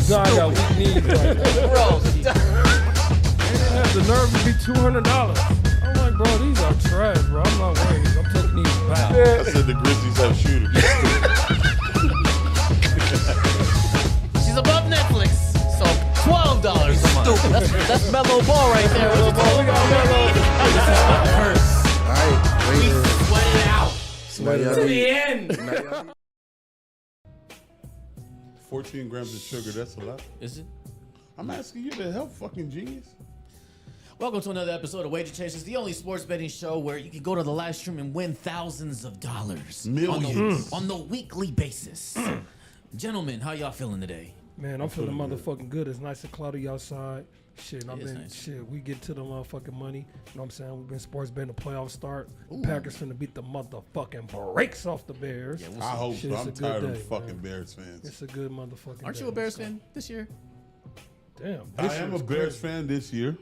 No, I got weak knees right now. Bro, They have the nerve to be $200. I'm like, bro, these are trash, bro. I'm not wearing these. I'm taking these back. I said the Grizzlies have shooters. she's above Netflix, so $12 a month. That's mellow ball right there. We got mellow. All right, We wait. sweat it out Now y'all to need- the end. 14 grams of sugar, that's a lot. Is it? I'm asking you to help, fucking genius. Welcome to another episode of Wager Chasers, the only sports betting show where you can go to the live stream and win thousands of dollars. Millions. On the weekly basis. Gentlemen, how y'all feeling today? Man, I'm feeling motherfucking good. It's nice and cloudy outside. Shit, I've It is been nice. we get to the motherfucking money. You know what I'm saying? We've been sports betting the playoffs start. Packers finna beat the motherfucking brakes off the Bears. Yeah, we'll I hope Shit, so. it's I'm a good tired of day, fucking man. Bears fans. It's a good motherfucking Aren't day. you a Bears fan this year? Damn. I this am a year's Bears crazy. fan this year,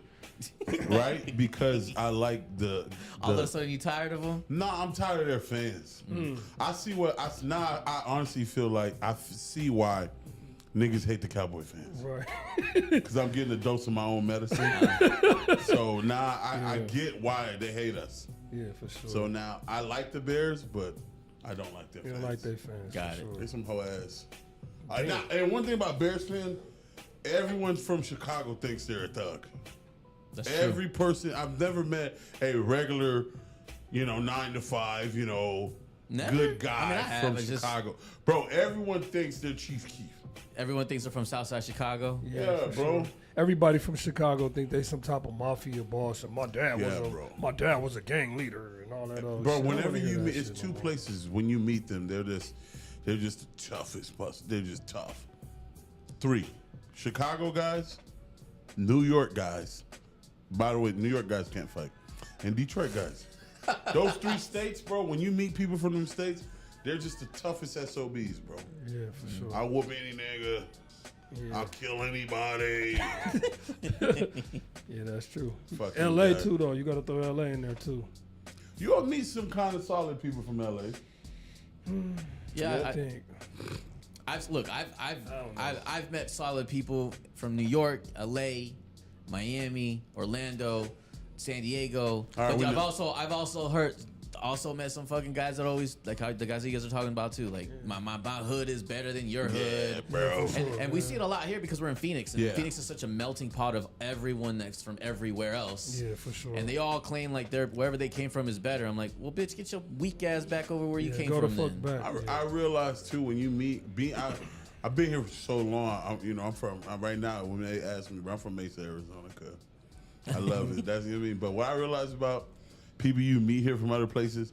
right? Because I like the All of a sudden you tired of them? No, I'm tired of their fans. I see what I now. I honestly feel like see why niggas hate the Cowboy fans Right. because I'm getting a dose of my own medicine. So now I get why they hate us. Yeah, for sure. So now I like the Bears, but I don't like their you fans. don't like their fans. Got for it. Sure. They some hoe ass. And one thing about Bears fans, everyone from Chicago thinks they're a thug. That's Every person I've never met a regular, 9 to 5, Never? good guy I mean, I have, from it's just- Chicago. Bro, everyone thinks they're Chief Keef. Everyone thinks they're from Southside Chicago. Yeah, for bro. Sure. Everybody from Chicago think they some type of mafia boss. And my dad bro. was a gang leader and all that other Bro, shit. I whenever wanna hear you that meet, it's shit two no more. places when you meet them, they're just the toughest bust. They're just tough. 3, Chicago guys, New York guys. By the way, New York guys can't fight. And Detroit guys. Those 3 states, bro, when you meet people from them states, they're just the toughest SOBs, bro. Yeah, for sure. I whoop any nigga. Yeah. I'll kill anybody. Yeah, that's true. Fucking LA God. too, though. You got to throw LA in there too. You'll meet some kind of solid people from LA. Yeah, I think. I've met solid people from New York, LA, Miami, Orlando, San Diego. All right, But we I've know- also met some fucking guys that always like how the guys that you guys are talking about too. Like my hood is better than your hood. bro. And we see it a lot here because we're in Phoenix, and Yeah. Phoenix is such a melting pot of everyone that's from everywhere else. Yeah, for sure. And they all claim like they're wherever they came from is better. I'm like, well, bitch, get your weak ass back over where you Yeah, came go from. the fuck then. back. I realize too when you meet, I've been here for so long. I'm from right now. When they ask me, I'm from Mesa, Arizona. Cause I love it. That's what I mean. But what I realize about people you meet here from other places,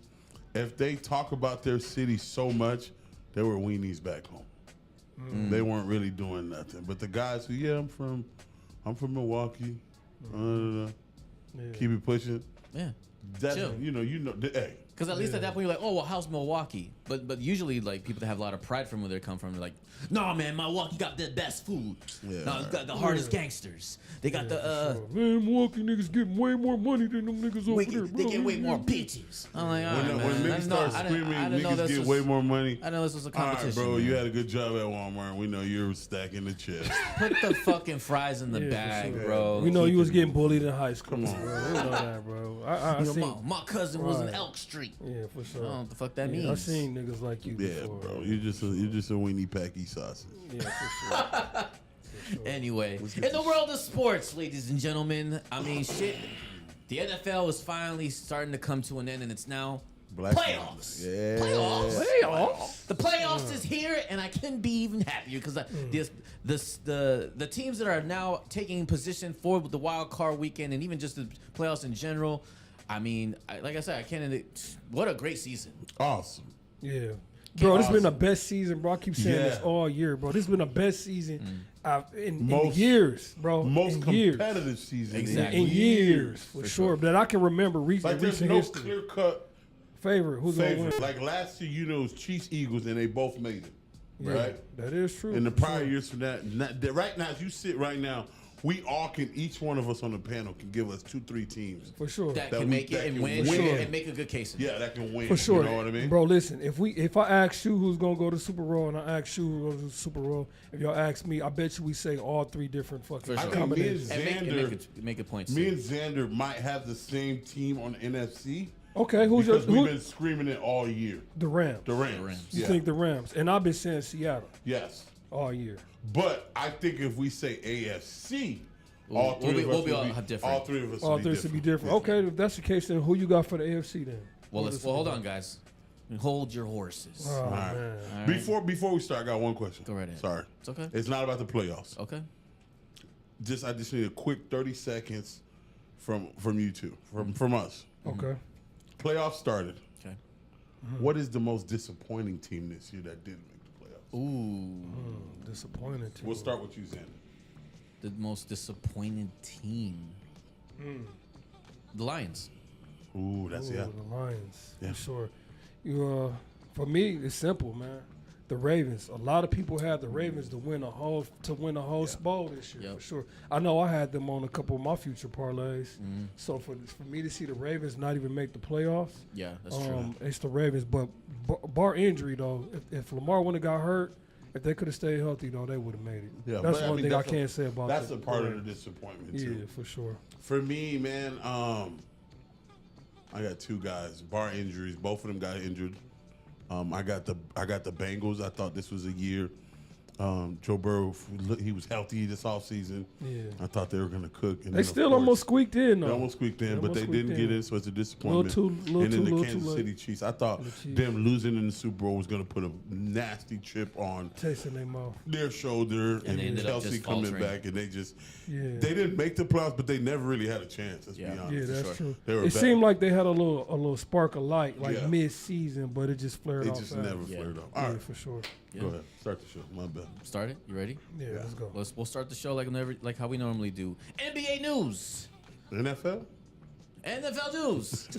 if they talk about their city so much, they were weenies back home. They weren't really doing nothing. But the guys who, I'm from Milwaukee. Yeah. Keep it pushing. Yeah. That's Chill. hey. Because at least at that point you're like, oh well, how's Milwaukee? But usually like people that have a lot of pride from where they come from, they're like, no man, Milwaukee got the best food. Yeah, No, it's got the hardest gangsters. They got Man, Milwaukee niggas getting way more money than them niggas over there, bro. they get way more bitches. I'm like, all right, When man. I niggas didn't know- start I didn't- screaming, I didn't know niggas this get was- way more money. I know this was a All right, competition. bro, man. you had a good job at Walmart. We know you're stacking the chips. Put the fucking fries in the Yeah, for bag, sure. bro. We know Keep you was it- getting bullied in high school. Come on. bro. We know that, bro. I You know, seen. my cousin was in Right. Elk Street. Yeah, for I sure. don't know what the fuck that Yeah, I means. seen niggas like you Yeah, before. bro, you're just a weenie packy sausage. Yeah, for sure. Anyway, in the world of sports, ladies and gentlemen, I mean, shit, the NFL is finally starting to come to an end, and it's now Black playoffs. Yeah. Playoffs. The playoffs is here, and I couldn't be even happier because the teams that are now taking position for the wild card weekend, and even just the playoffs in general. I mean, like I said, I can't. What a great season! Awesome. Yeah. Bro, this has been Awesome. the best season, bro. I keep saying this Yeah. all year, bro. This has been the best season in Most- years, bro. Most in years. competitive season. Exactly. In years, for sure. That I can remember Like there's recent no history. clear cut Favorite. Who's going to favorite. win? Like last year, it was Chiefs Eagles, and they both made it. Yeah, Right. that is true. In the for prior sure. years from that, right now, as you sit right now, we all can. Each one of us on the panel can give us 2-3 teams. For sure. That That can we- make that it and can win, win. and make a good case. Yeah, that can win. For sure. You know what I mean? Bro, listen, if I ask you who's gonna go to Super Bowl and I ask you who's gonna go to Super Bowl, if y'all ask me, I bet you we say all 3 different fucking For sure. I think me and combinations. And Xander, make a point. me and Xander might have the same team on the NFC. Okay, who's your Because we've been screaming it all year. the Rams? The Rams. Rams. You Yeah. think the Rams? And I've been saying Seattle Yes. all year. But I think if we say AFC, all We'll 3 be- of we'll us be will all be different. All 3 of us All will three should be different. Okay, if that's the case, then who you got for the AFC then? Well, Who let's the hold Super on, guys. Hold your horses. Bowl? Oh, All right. man. All right. Before we start, I got one question. Go right ahead. Sorry. It's okay. It's not about the playoffs. Okay. I just need a quick 30 seconds from you two, from us. Okay. Playoffs started. Okay. What is the most disappointing team this year that didn't make the playoffs? Ooh, Disappointed too. We'll start with you, Xander. the most disappointed team. The Lions. Ooh, that's Ooh, yeah. the Lions. Yeah. For sure. You for me, it's simple, man. The Ravens. A lot of people had the Ravens to win a whole bowl this year Yep. for sure. I know I had them on a couple of my future parlays. Mm-hmm. So for me to see the Ravens not even make the playoffs, Yeah, that's true. it's the Ravens. But bar injury though, if Lamar wouldn't have got hurt, if they could have stayed healthy though, they would have made it. Yeah, that's but one thing I that's can't say about That's the a part of the Ravens. disappointment Yeah, too. for sure. For me, man, I got 2 guys. Bar injuries, both of them got injured. I got the Bengals. I thought this was a year. Joe Burrow, he was healthy this offseason. Yeah. I thought they were going to cook. And They then, still of course, almost squeaked in though. They almost squeaked in, but they almost didn't squeaked get in. in, so it's a disappointment. Little and then too the late. Kansas City Chiefs. I thought The Chiefs. them losing in the Super Bowl was going to put a nasty chip on Tasting their mouth. their shoulder, and they ended up Chelsea just coming faltering. back, and they just Yeah. they didn't make the playoffs, but they never really had a chance. Let's Yeah. be honest. Yeah, for that's sure. true. They were It bad. seemed like they had a little spark of light, like Yeah. mid-season, but it just flared They off. just fast. never Yeah. flared off. Yeah, All right, for sure. go ahead. Start the show. My bad. Start it. You ready? Yeah, let's go. We'll start the show like how we normally do. NBA news. NFL? NFL news.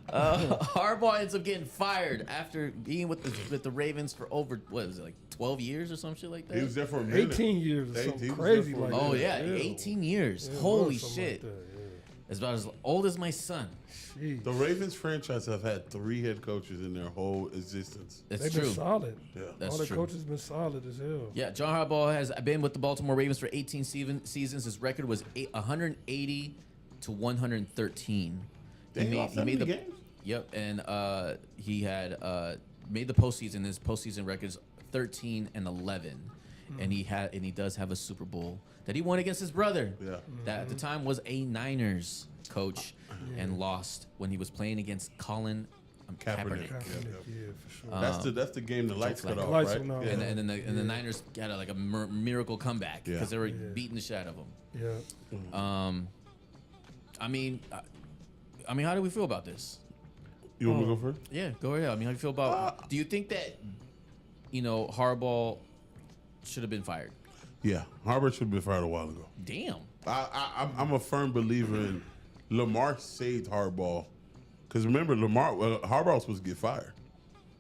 Harbaugh ends up getting fired after being with the Ravens for over what was it, like 12 years or some shit like that. He was there for a minute. 18 years or 18 something was crazy there for a like Oh that. yeah, 18 years. Yeah, it Holy was something shit. like that, It's about as old as my son. yeah. Jeez. The Ravens franchise have had 3 head coaches in their whole existence. That's They've true. been solid. Yeah. That's All the true. coaches been solid as hell. Yeah, John Harbaugh has been with the Baltimore Ravens for 18 seasons. His record was 180 to 113. They lost 70 games? Yep, and he had made the postseason. His postseason record is 13 and 11, and he does have a Super Bowl that he won against his brother. Yeah. That at the time was a Niners coach, and lost when he was playing against Colin Kaepernick. Kaepernick. Yeah, for sure. That's the game the lights cut like- off, Lights right? went off. Yeah. And then the Niners had like a miracle comeback Yeah. because they were Yeah. beating the shit out of him. Yeah. I mean, how do we feel about this? You want me to go first? Yeah, go ahead. I mean, how do you feel about? Do you think that Harbaugh should have been fired? Yeah. Harbaugh should have been fired a while ago. Damn. I'm a firm believer in Lamar saved Harbaugh. Because remember, Harbaugh was supposed to get fired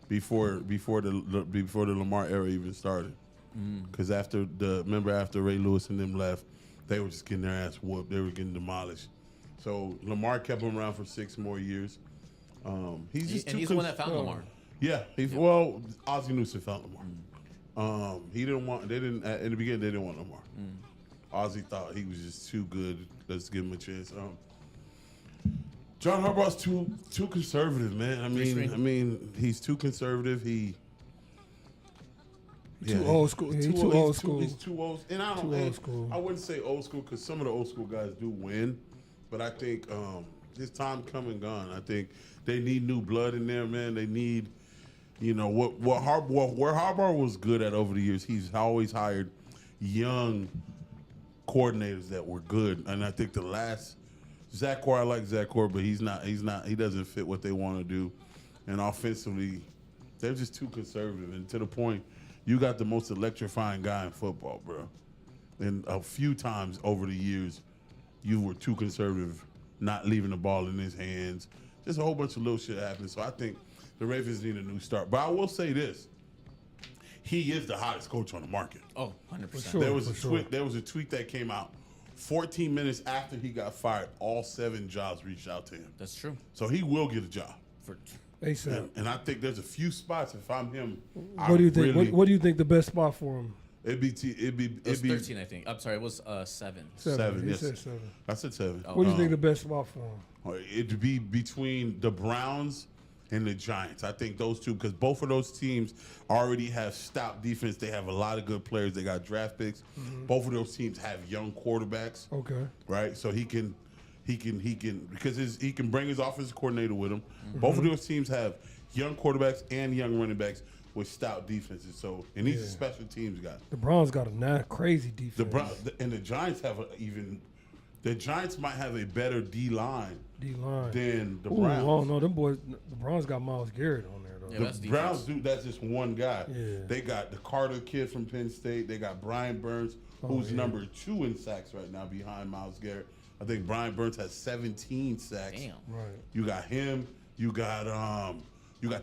before the Lamar era even started. Because after Ray Lewis and them left, they were just getting their ass whooped. They were getting demolished. So Lamar kept him around for 6 more years. He's the one that found Lamar. Yeah. Well, Ozzie Newsome found Lamar. He didn't want. They didn't in the beginning. They didn't want Lamar. Ozzie thought he was just too good. Let's give him a chance. John Harbaugh's too conservative, man. I mean, he's too conservative. Too old school. He's too old school. He's too old. And I don't. Too old school. I wouldn't say old school because some of the old school guys do win, but I think his time come and gone. I think they need new blood in there, man. They need, where Harbaugh was good at over the years. He's always hired young coordinators that were good, and I think the last Zach Core, I like Zach Core, but he doesn't fit what they want to do, and offensively, they're just too conservative, and to the point, you got the most electrifying guy in football, bro. And a few times over the years, you were too conservative, not leaving the ball in his hands. Just a whole bunch of little shit happened. So I think the Ravens need a new start. But I will say this. he is the hottest coach on the market. Oh, 100%. sure. There was a for tweet. There was a tweet that came out 14 minutes after he got fired. All 7 jobs reached out to him, That's true. so he will get a job. For ASAP. And I think there's a few spots. If I'm him, What do you think? Really, What do you think the best spot for him? It'd be it was 13, I think. I'm sorry, it was 7. Seven, He yes. said 7. I said 7. Oh. What do you think the best spot for him? It'd be between the Browns and the Giants. I think those two, because both of those teams already have stout defense. They have a lot of good players. They got draft picks. Both of those teams have young quarterbacks. Okay. Right, so he can because he can bring his offensive coordinator with him. Both of those teams have young quarterbacks and young running backs with stout defenses. So, and these are special teams guys. The Browns got a crazy defense. And the Giants have the Giants might have a better D line D-line. than the Ooh, Browns. oh no, them boys. The Browns got Myles Garrett on there though. Yeah, The that's defense. Browns do. That's just one guy. Yeah. They got the Carter kid from Penn State. They got Brian Burns, who's number 2 in sacks right now behind Myles Garrett. I think Brian Burns has 17 sacks. Damn. Right. You got him. You got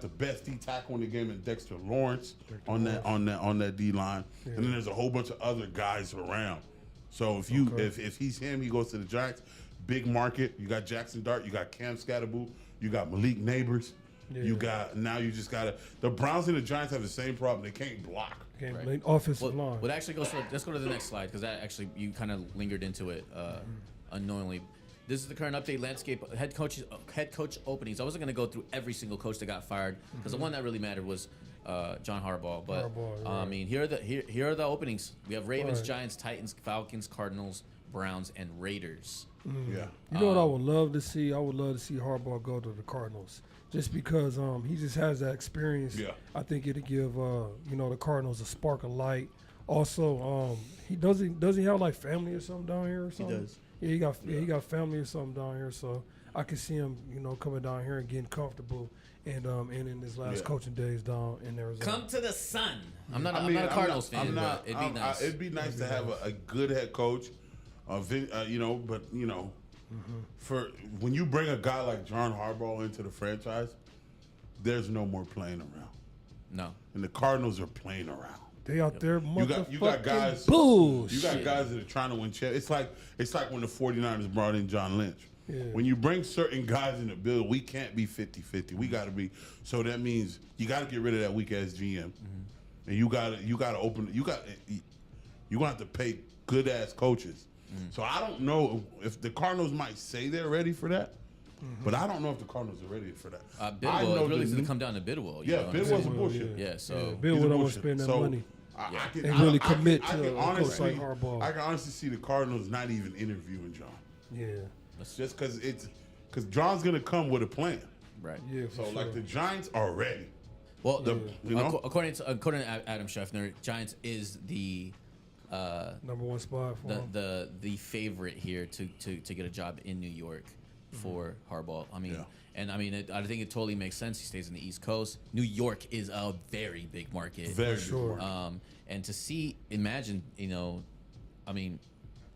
the best D tackle in the game, in Dexter Lawrence on that D line, and then there's a whole bunch of other guys around. So if he's him, he goes to the Giants. Big market. You got Jackson Dart. You got Cam Scatterboo. You got Malik Neighbors. Yeah. You just got the Browns and the Giants have the same problem. They can't block. Can't Right. blame offensive Well, line. what actually goes to, let's go to the next slide because that actually you kind of lingered into it unknowingly. This is the current update landscape head coach openings. I wasn't going to go through every single coach that got fired because the one that really mattered was John Harbaugh. But I right. mean, here are the openings. We have Ravens, Right. Giants, Titans, Falcons, Cardinals, Browns, and Raiders. Yeah. You know what I would love to see? I would love to see Harbaugh go to the Cardinals, just because he just has that experience. Yeah. I think it'll give the Cardinals a spark of light. Also, he have like family or something down here or something. does. Yeah, he got family or something down here, so I could see him coming down here and getting comfortable and in his last coaching days down in Arizona. Come to the sun. I'm not a Cardinals fan, but it'd be nice. It'd be nice to have a good head coach, for when you bring a guy like John Harbaugh into the franchise, there's no more playing around. No. And the Cardinals are playing around. They out there, You got guys. bullshit. You got guys that are trying to win championships. It's like when the 49ers brought in John Lynch. Yeah. When you bring certain guys in the build, we can't be 50-50. We got to be. So that means you got to get rid of that weak ass GM, and you got to open. You gonna have to pay good ass coaches. So I don't know if the Cardinals might say they're ready for that, but I don't know if the Cardinals are ready for that. I Bidwell, know it really the- going to come down to Bidwell. you Yeah, know what I'm Bidwell's a saying? bullshit. Yeah, so Bill He's a would always bullshit. spend that So, money. I can, And I- really I can- commit I to can a coach honestly, like Harbaugh. I can honestly see the Cardinals not even interviewing John, Yeah, just because John's gonna come with a plan. right. yeah. For So sure. like the Giants are ready. Well, you know? according to Adam Schefter, Giants is the number one spot for him. the favorite here to get a job in New York for Harbaugh. I mean, Yeah. and I mean, I think it totally makes sense. He stays in the East Coast. New York is a very big market. Very sure. sure. And to imagine, I mean,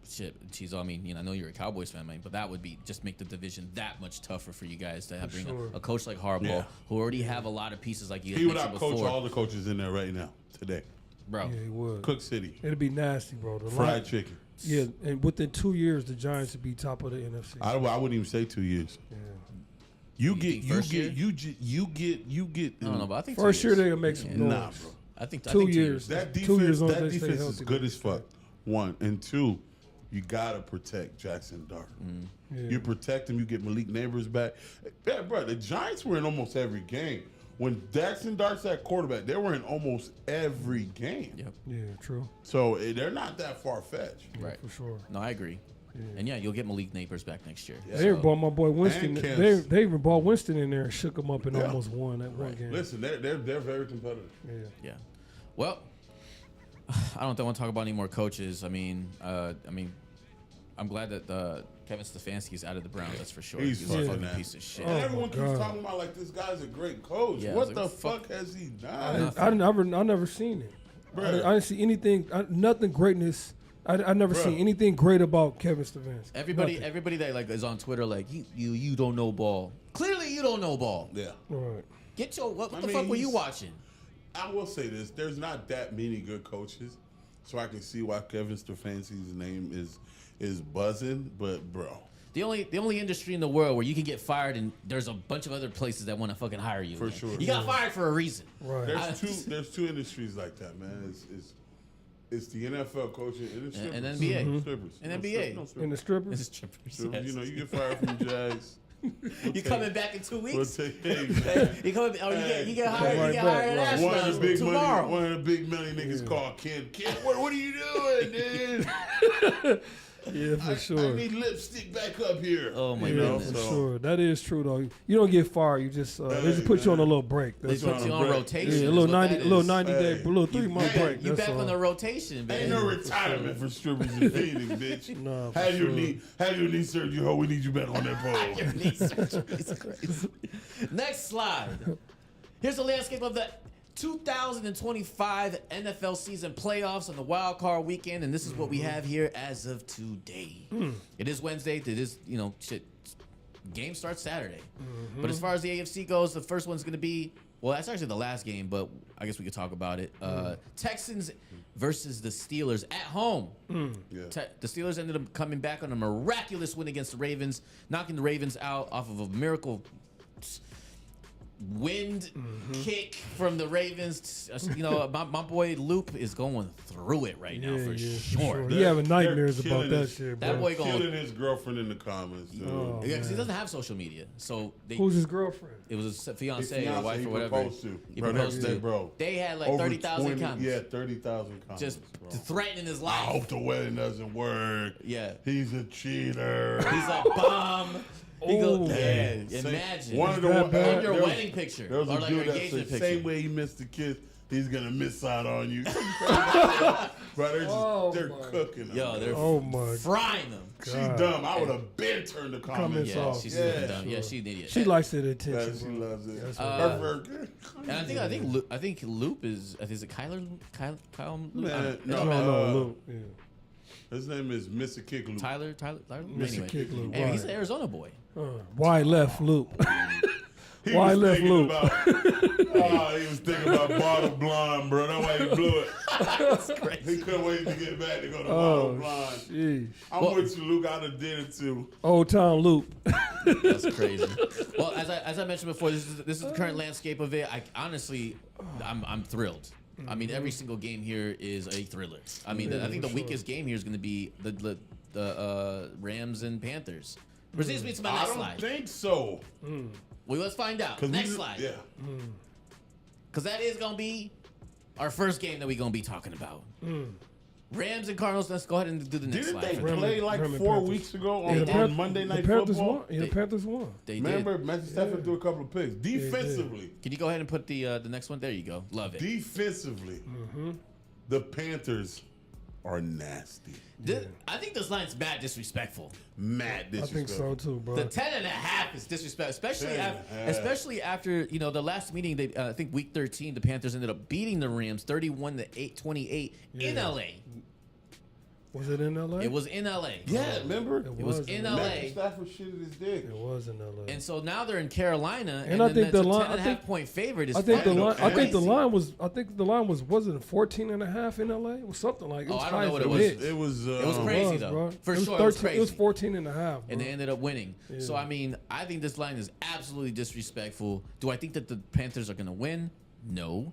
shit, I mean, I know you're a Cowboys fan, man, but that would just make the division that much tougher for you guys to bring sure. a coach like Harbaugh, Yeah. who already have a lot of pieces like you He would mentioned outcoach before. all the coaches in there right now today. Bro. Yeah, he would. Cook City, It'd be nasty, bro. The fried line- chicken. Yeah, and within 2 years, the Giants would be top of the NFC. I wouldn't even say 2 years. yeah. You think get first year? you get. I don't know, but I think First 2 year years. they'll make some noise. Nah, bro. I think 2 2 years. That 2 defense, years on that they stay defense is healthy, good they as fuck. One and two, you gotta protect Jackson Dart. Yeah. You protect him. You get Malik Neighbors back. Yeah, bro, the Giants were in almost every game. When Jackson Dart's at quarterback, they were in almost every game. Yep. Yeah, true. So they're not that far fetched. Right. For sure. No, I agree. And yeah, you'll get Malik Neighbors back next year. Yeah. They even brought my boy Winston. And They even brought Winston in there and shook him up and Yeah. almost won that one game. Listen, they're very competitive. Yeah. Yeah. Well, I don't want to talk about any more coaches. I mean, I'm glad that Kevin Stefanski is out of the Browns. That's for sure. He's a fucking fucking nasty. piece of shit. Oh, And everyone my keeps God. talking about like this guy's a great coach. Yeah, What it's the like, fuck has he I done? never seen it. I Bruh. didn't see anything. Nothing greatness. I never Bruh. seen anything great about Kevin Stefanski. Nothing. Everybody that like is on Twitter like you don't know ball. Clearly, you don't know ball. Yeah. Right. Get your what I the mean, fuck were you he's- watching? I will say this: there's not that many good coaches, so I can see why Kevin Stefanski's name is buzzing. But bro, The only industry in the world where you can get fired and there's a bunch of other places that want to fucking hire you. For man. sure. You got fired for a reason. Right. there's two industries like that, man. It's the NFL coaching and the strippers. And NBA. Strippers. And No, NBA. no And strippers. the strippers. It's strippers. Strippers, Yes. You know, you get fired from Jags. You coming back in 2 We'll weeks? take hey, You coming? Oh, you get hired. Right You get back, hired right. at one of Ashland the big tomorrow. money, one of the big money niggas called Ken. Ken, what are you doing, dude? Yeah, for I sure. need lipstick back up here. Oh my You Yeah, know, goodness. for so- sure. That is true though. You don't get fired. You just they just put you on a little break. They That's put all. you on break. rotation. Yeah, a is little what 90, that little is. 90 day, Hey, little 3 month hey, break. You That's back all. on the rotation, man. Ain't no retirement for strippers in Phoenix, bitch. Nah, for have your sure. knee surgery, ho. We need you back on that pole. Your knee surgery is crazy. Next slide. Here's the landscape of the 2025 NFL season playoffs on the wild card weekend, and this is what we have here as of today. It is Wednesday. It is, game starts Saturday. But as far as the AFC goes, the first one's going to be, well, that's actually the last game, but I guess we could talk about it. Texans versus the Steelers at home. Yeah. The Steelers ended up coming back on a miraculous win against the Ravens, knocking the Ravens out off of a miracle wind kick from the Ravens. My boy Loop is going through it right now for sure. He having nightmares They're about killing that his- shit, That bro. boy going. Killing his girlfriend in the comments, dude. Oh, Yeah, because he man. doesn't have social media, so Who's his girlfriend? it was a His fiance or fiance, wife he or whatever. proposed to. He Bro, proposed that- to. that- bro. They had like Over 30,000 20 comments. Yeah, 30,000 comments. Just bro. threatening his I life. hope the wedding doesn't work. Yeah. He's a cheater. He's a bum. He Oh, goes, Same- imagine. One of the that bad? on your there was- wedding picture There was or a like your dude that engagement said, picture. same way he missed the kiss, he's gonna miss out on you. Bro, they're my. cooking them. Yo, they're Oh my. frying them. She's God. dumb. I would have been turned the comments Yeah, off. she's yeah. super dumb. Yeah, she's an idiot. She likes that Yeah, attention. she bro. loves it. That's And I think Loop is it Kyler Kyle Man, I no, don't know. Look, yeah. his name is Mr. Kick Loop. Tyler. Mr. Anyway, Kick Loop, Anyway, he's right. an Arizona boy. Why left Loop? He Why was left thinking Loop? About, he was thinking about Bottle Blonde, bro. That's why he blew it. That's crazy. He couldn't wait to get back to go to Bottle Oh, Blonde. sheesh. I'm with you, Luke. I'd have did it too. Old Town Loop. That's crazy. Well, as I mentioned before, this is the current landscape of it. I'm thrilled. I mean, every single game here is a thriller. I mean, I think the weakest game here is going to be the Rams and Panthers. Mercedes beats my I next don't slide. think so. Well, let's find out. 'Cause Next slide. Yeah. Because that is going to be our first game that we're going to be talking about. Rams and Cardinals. Let's go ahead and do the next Didn't slide. they for them. play like Rem and 4 Panthers. weeks ago They on, did. on Monday Night the Panthers Football? won. Yeah, the They- Panthers won. They Remember, did. Matthew Stafford threw a couple of picks. Defensively, Can you go ahead and put the next one? There you go. Love it. defensively, the Panthers are nasty. I think this line's mad disrespectful. Mad I think disrespectful. so too, bro. The 10.5 is disrespectful, especially 10.5. especially after the last meeting. They I think week 13, the Panthers ended up beating the Rams 31-28 in Yeah. LA. Was it in LA? It was in LA. Yeah, remember? It was in LA. LA. Matthew Stafford shitted his dick. It was in LA. And so now they're in Carolina, And I then think that's the a line- 10.5 I think- point favorite is I think the fucking line. I think the crazy. line was. I think the line wasn't it 14.5 in LA? It was something like. It Oh, was I don't know high what for it was. Knicks. It was. It was It crazy was, though. bro. For it was sure, it was 13 It was crazy. 14.5. And they ended up winning. So Yeah. I mean, I think this line is absolutely disrespectful. Do I think that the Panthers are going to win? No,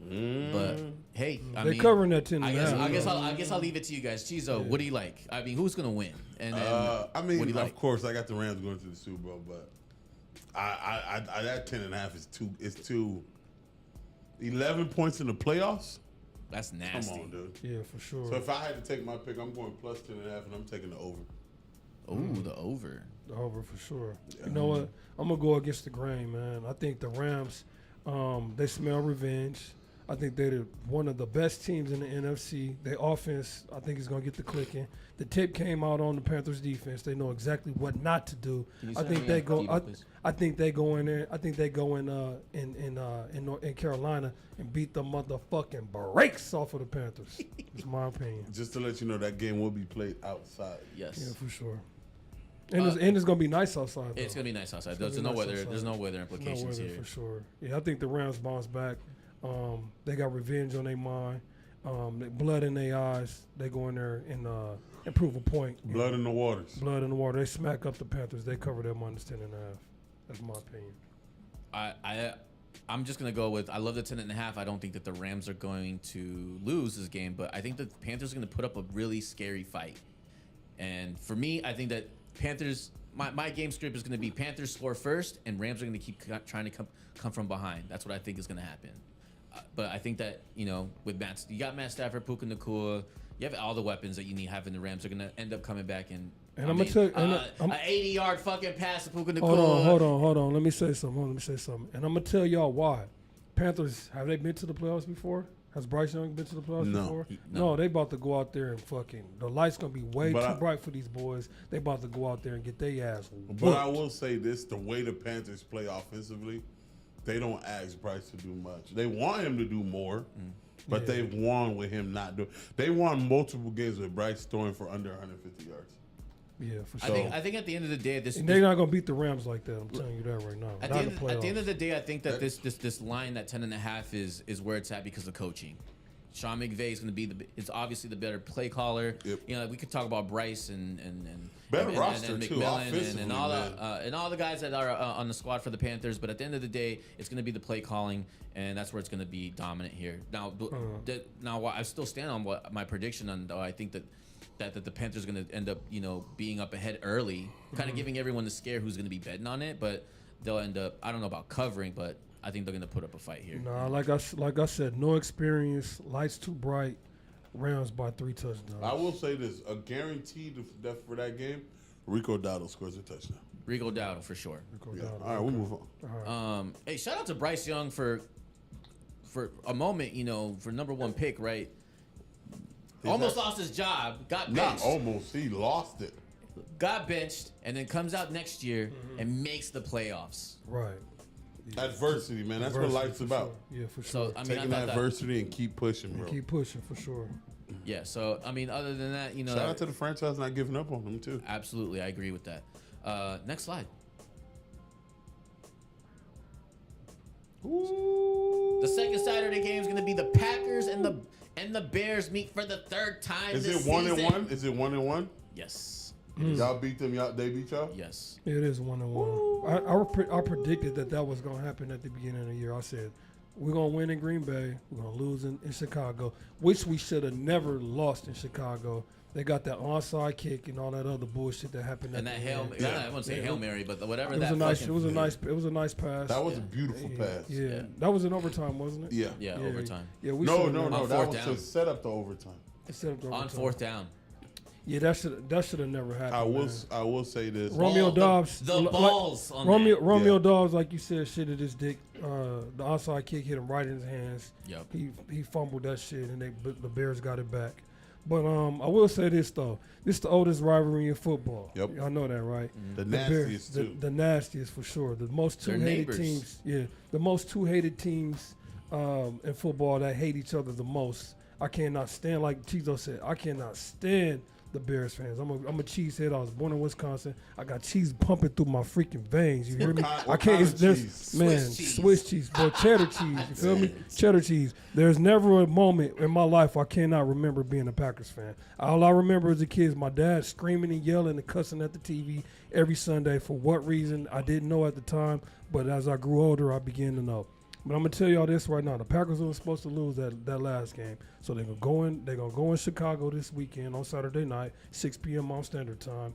but hey, I They're mean, covering that 10 I and a guess, half. I guess I'll leave it to you guys. Chizo, what do you like? I mean, who's gonna win? And then, I mean, what do you of like? course, I got the Rams going to the Super Bowl, but I that 10.5 is too. It's too. 11 points in the playoffs. That's Come nasty. on, dude. Yeah, for sure. So if I had to take my pick, I'm going plus 10.5, and I'm taking the over. Ooh, the over. The over for sure. You know what? I'm gonna go against the grain, man. I think the Rams, they smell revenge. I think they're one of the best teams in the NFC. Their offense, I think, is gonna get the clicking. The tip came out on the Panthers defense. They know exactly what not to do. Can you I send think me they a go. Devo, please? I think they go in there. I think they go in Carolina and beat the motherfucking brakes off of the Panthers. It's my opinion. Just to let you know, that game will be played outside. Yes. Yeah, for sure. And it's gonna be nice outside. It's though. gonna be nice outside. It's gonna There's be no nice weather. outside. There's no weather No implications weather here. for sure. Yeah, I think the Rams bounce back. They got revenge on their mind, blood in their eyes. They go in there and prove a point. Blood in the waters. Blood in the water. They smack up the Panthers. They cover them minus 10.5. That's my opinion. I'm just gonna go with I love the 10.5. I don't think that the Rams are going to lose this game, but I think the Panthers are gonna put up a really scary fight. And for me, I think that Panthers. My game script is gonna be Panthers score first, and Rams are gonna keep trying to come from behind. That's what I think is gonna happen. But I think that with you got Matt Stafford, Puka Nacua, you have all the weapons that you need. Having the Rams are gonna end up coming back and I'm gonna tell you, an 80-yard fucking pass to Puka Nacua. Hold on. Let me say something. And I'm gonna tell y'all why. Panthers, have they been to the playoffs before? Has Bryce Young been to the playoffs before? No, they about to go out there and fucking the light's gonna be way too bright for these boys. They about to go out there and get their ass whooped. But I will say this: the way the Panthers play offensively, they don't ask Bryce to do much. They want him to do more, but they've won with him not doing. They won multiple games with Bryce throwing for under 150 yards. Yeah, for sure. I think at the end of the day, they're not gonna beat the Rams like that. I'm telling you that right now. At the end of the day, I think that this line at 10.5 is where it's at because of coaching. Sean McVay is going to be it's obviously the better play caller. Yep. We could talk about Bryce and better roster too, McMillan and all the guys that are on the squad for the Panthers. But at the end of the day, it's going to be the play calling, and that's where it's going to be dominant here. Now, I still stand on what my prediction on. Though I think that the Panthers are going to end up, being up ahead early, kind of giving everyone the scare who's going to be betting on it. But they'll end up, I don't know about covering, but I think they're going to put up a fight here. Nah, like I said, no experience, lights too bright, Rams by 3 touchdowns. I will say this: a guaranteed for that game, Rico Dowdle scores a touchdown. Rico Dowdle for sure. All right, we'll move on. Hey, shout out to Bryce Young for a moment, for number 1 pick, right? Almost lost his job, got benched. Not almost, he lost it. Got benched, and then comes out next year and makes the playoffs. Right. Yeah. Adversity, man. That's what life's about. Sure. Yeah, for sure. So taking adversity and keep pushing, bro. Keep pushing for sure. Yeah. So other than that, shout out to the franchise not giving up on them too. Absolutely, I agree with that. Next slide. Ooh. The second Saturday game is going to be the Packers and the Bears meet for the third time. Is this it 1-1? season. Is it 1-1? Yes. Y'all beat them. They beat y'all. Yes. It is 1-1. I predicted that was going to happen at the beginning of the year. I said we're going to win in Green Bay. We're going to lose in Chicago, which we should have never lost in Chicago. They got that onside kick and all that other bullshit that happened. And that Hail Mary. I wouldn't say Hail Mary, but whatever it was that. It was a nice pass. That was a beautiful pass. Yeah. That was in overtime, wasn't it? Yeah, overtime. Yeah, No. On That fourth was down. to set up the overtime. On 4th down. Yeah, that should have never happened. I will say this. Romeo Dobbs. The balls on Romeo Dobbs, like you said, shitted his dick. The onside kick hit him right in his hands. Yep. He fumbled that shit, and the Bears got it back. But I will say this though, this is the oldest rivalry in football. Yep. Y'all know that, right? The Bears, nastiest too. The nastiest for sure. The most two hated teams. Yeah, the most two hated teams in football that hate each other the most. I cannot stand, like Chizo said, I cannot stand the Bears fans. I'm a cheesehead. I was born in Wisconsin. I got cheese pumping through my freaking veins. You hear me? What kind of cheese? Swiss cheese, but cheddar cheese. You feel me? Cheddar cheese. There's never a moment in my life I cannot remember being a Packers fan. All I remember as a kid is my dad screaming and yelling and cussing at the TV every Sunday. For what reason, I didn't know at the time, but as I grew older, I began to know. But I'm gonna tell y'all this right now: the Packers were supposed to lose that last game, so they're gonna go in Chicago this weekend on Saturday night, 6 p.m. Mountain Standard Time,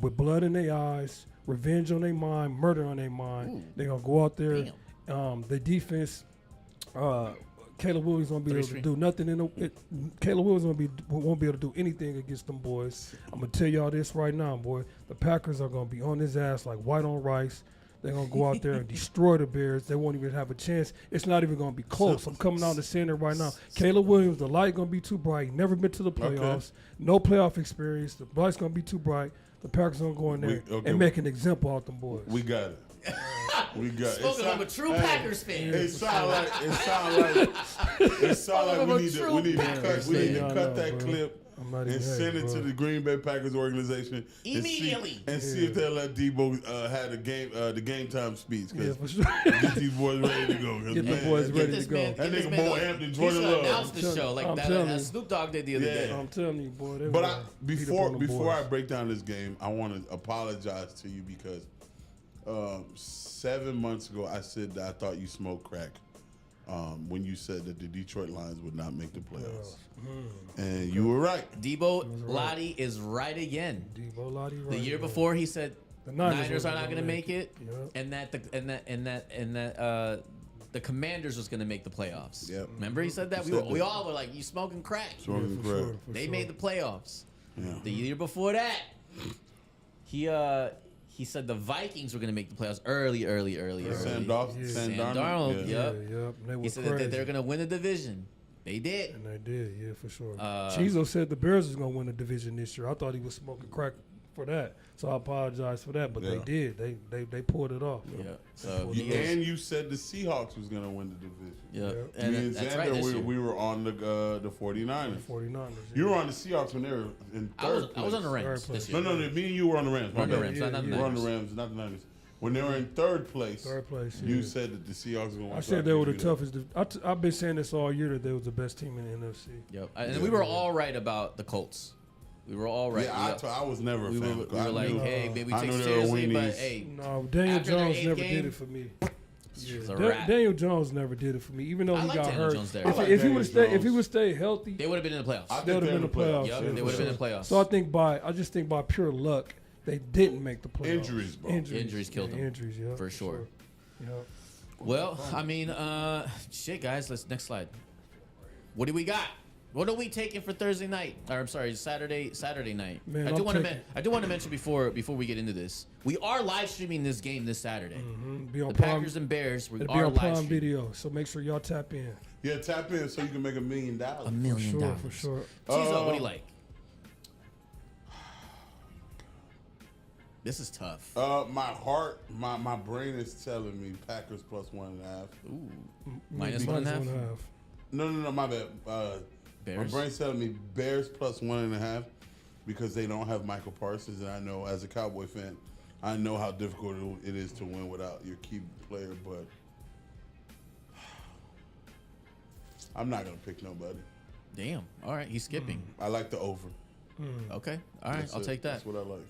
with blood in their eyes, revenge on their mind, murder on their mind. They're gonna go out there. The defense, Caleb Williams won't be able to do nothing. Caleb Williams won't be able to do anything against them boys. I'm gonna tell y'all this right now, boy: the Packers are gonna be on his ass like white on rice. They're going to go out there and destroy the Bears. They won't even have a chance. It's not even going to be close. I'm coming out the center right now. Caleb Williams, the light going to be too bright. Never been to the playoffs. No playoff experience. The light's going to be too bright. The Packers going to go in there and make an example out them boys. We got it. We got it. Spoken of a true Packers fan. It sound like we need to cut that clip I'm not and even send it bro. to the Green Bay Packers organization Immediately. and see if they'll let Debo have the game time speech. Yeah, Because for sure. get these boys ready to go. 'cause, Get the man, boys that- ready This to go. man, That get this nigga man Mo on- Hampton, he Jordan should Love. announce the show like I'm that. telling As you. Snoop Dogg did the other Yeah. day. I'm telling you, boy. They But gonna beat up on them before I boys. break down this game, I want to apologize to you because 7 months ago I said that I thought you smoked crack when you said that the Detroit Lions would not make the playoffs, and you were right. Debo Lottie is right again. Debo Lottie, right? The year yeah. before, he said The Niners wasn't are not going to make it, Yep. and that the Commanders was going to make the playoffs. Yep. Remember he said that? He We, said we that. all were like, "You smoking crack?" Smoking for crack. sure, for They sure. made the playoffs. Yeah. The year before that, he said the Vikings were going to make the playoffs early. Sam Darnold. Yeah. Sam Darnold. Darnold, Yeah. yep. Yep. They were He said crazy. that they're going to win the division. They did. And they did, yeah, for sure. Uh, Chizo said the Bears was gonna win the division this year. I thought he was smoking crack for that, so I apologize for that. But Yeah. they did. They pulled it off. Yeah. So You- he is, And you said the Seahawks was going to win the division. yeah. Yeah. And Me and that's Xander, right. This year. we were on the 49ers. 49ers. You were on the Seahawks when they were in third I was on the place. Rams Third this place. year. No, me and you were on the Rams. We're on the my bad. Rams, Yeah, not the yeah. We were on the Niners. Rams, not the Niners. When they were in third place, Third place. you yeah. said that the Seahawks were going to I said they were the toughest. I've been saying this all year that they was the best team in the NFC. Yep. And we were all right about the Colts. We were all right. Yeah, I was never a we fan. were, of we were like, knew- hey, maybe I take knew it they were seriously, but weenies. hey, No, Daniel After their Jones eighth never game, did it for me. it's a Da- wrap. Daniel Jones never did it for me, even though I he like got Daniel hurt. Jones there. I If, like if he Daniel would stay, if he Jones. would stay healthy, They would have been in the playoffs. I they would have been in the playoffs. Yep, yeah, they for would have been in sure. the playoffs. So I just think by pure luck, they didn't make the playoffs. Injuries, bro. Injuries killed them. Injuries, yeah, For sure. Yeah. Well, I mean, shit, guys. Let's next slide. What do we got? What are we taking for Thursday night? Or I'm sorry, Saturday night. Man, I do I'm want to taking- I do want to mention before we get into this, we are live streaming this game this Saturday. Be on The Prime, Packers and Bears. We it'll are be on live Prime streaming. Video, so make sure y'all tap in. Yeah, tap in so you can make $1 million. $1 million. Sure, for sure. Chizo, what do you like? This is tough. My heart, my brain is telling me Packers plus 1.5. Ooh, Minus minus 1.5. 1.5. No, my bad. My Bears. brain's telling me Bears plus 1.5 because they don't have Michael Parsons, and I know as a Cowboy fan, I know how difficult it is to win without your key player. But I'm not gonna pick nobody. Damn. All right, he's skipping. I like the over. Okay. All right, That's I'll it. take that. That's what I like.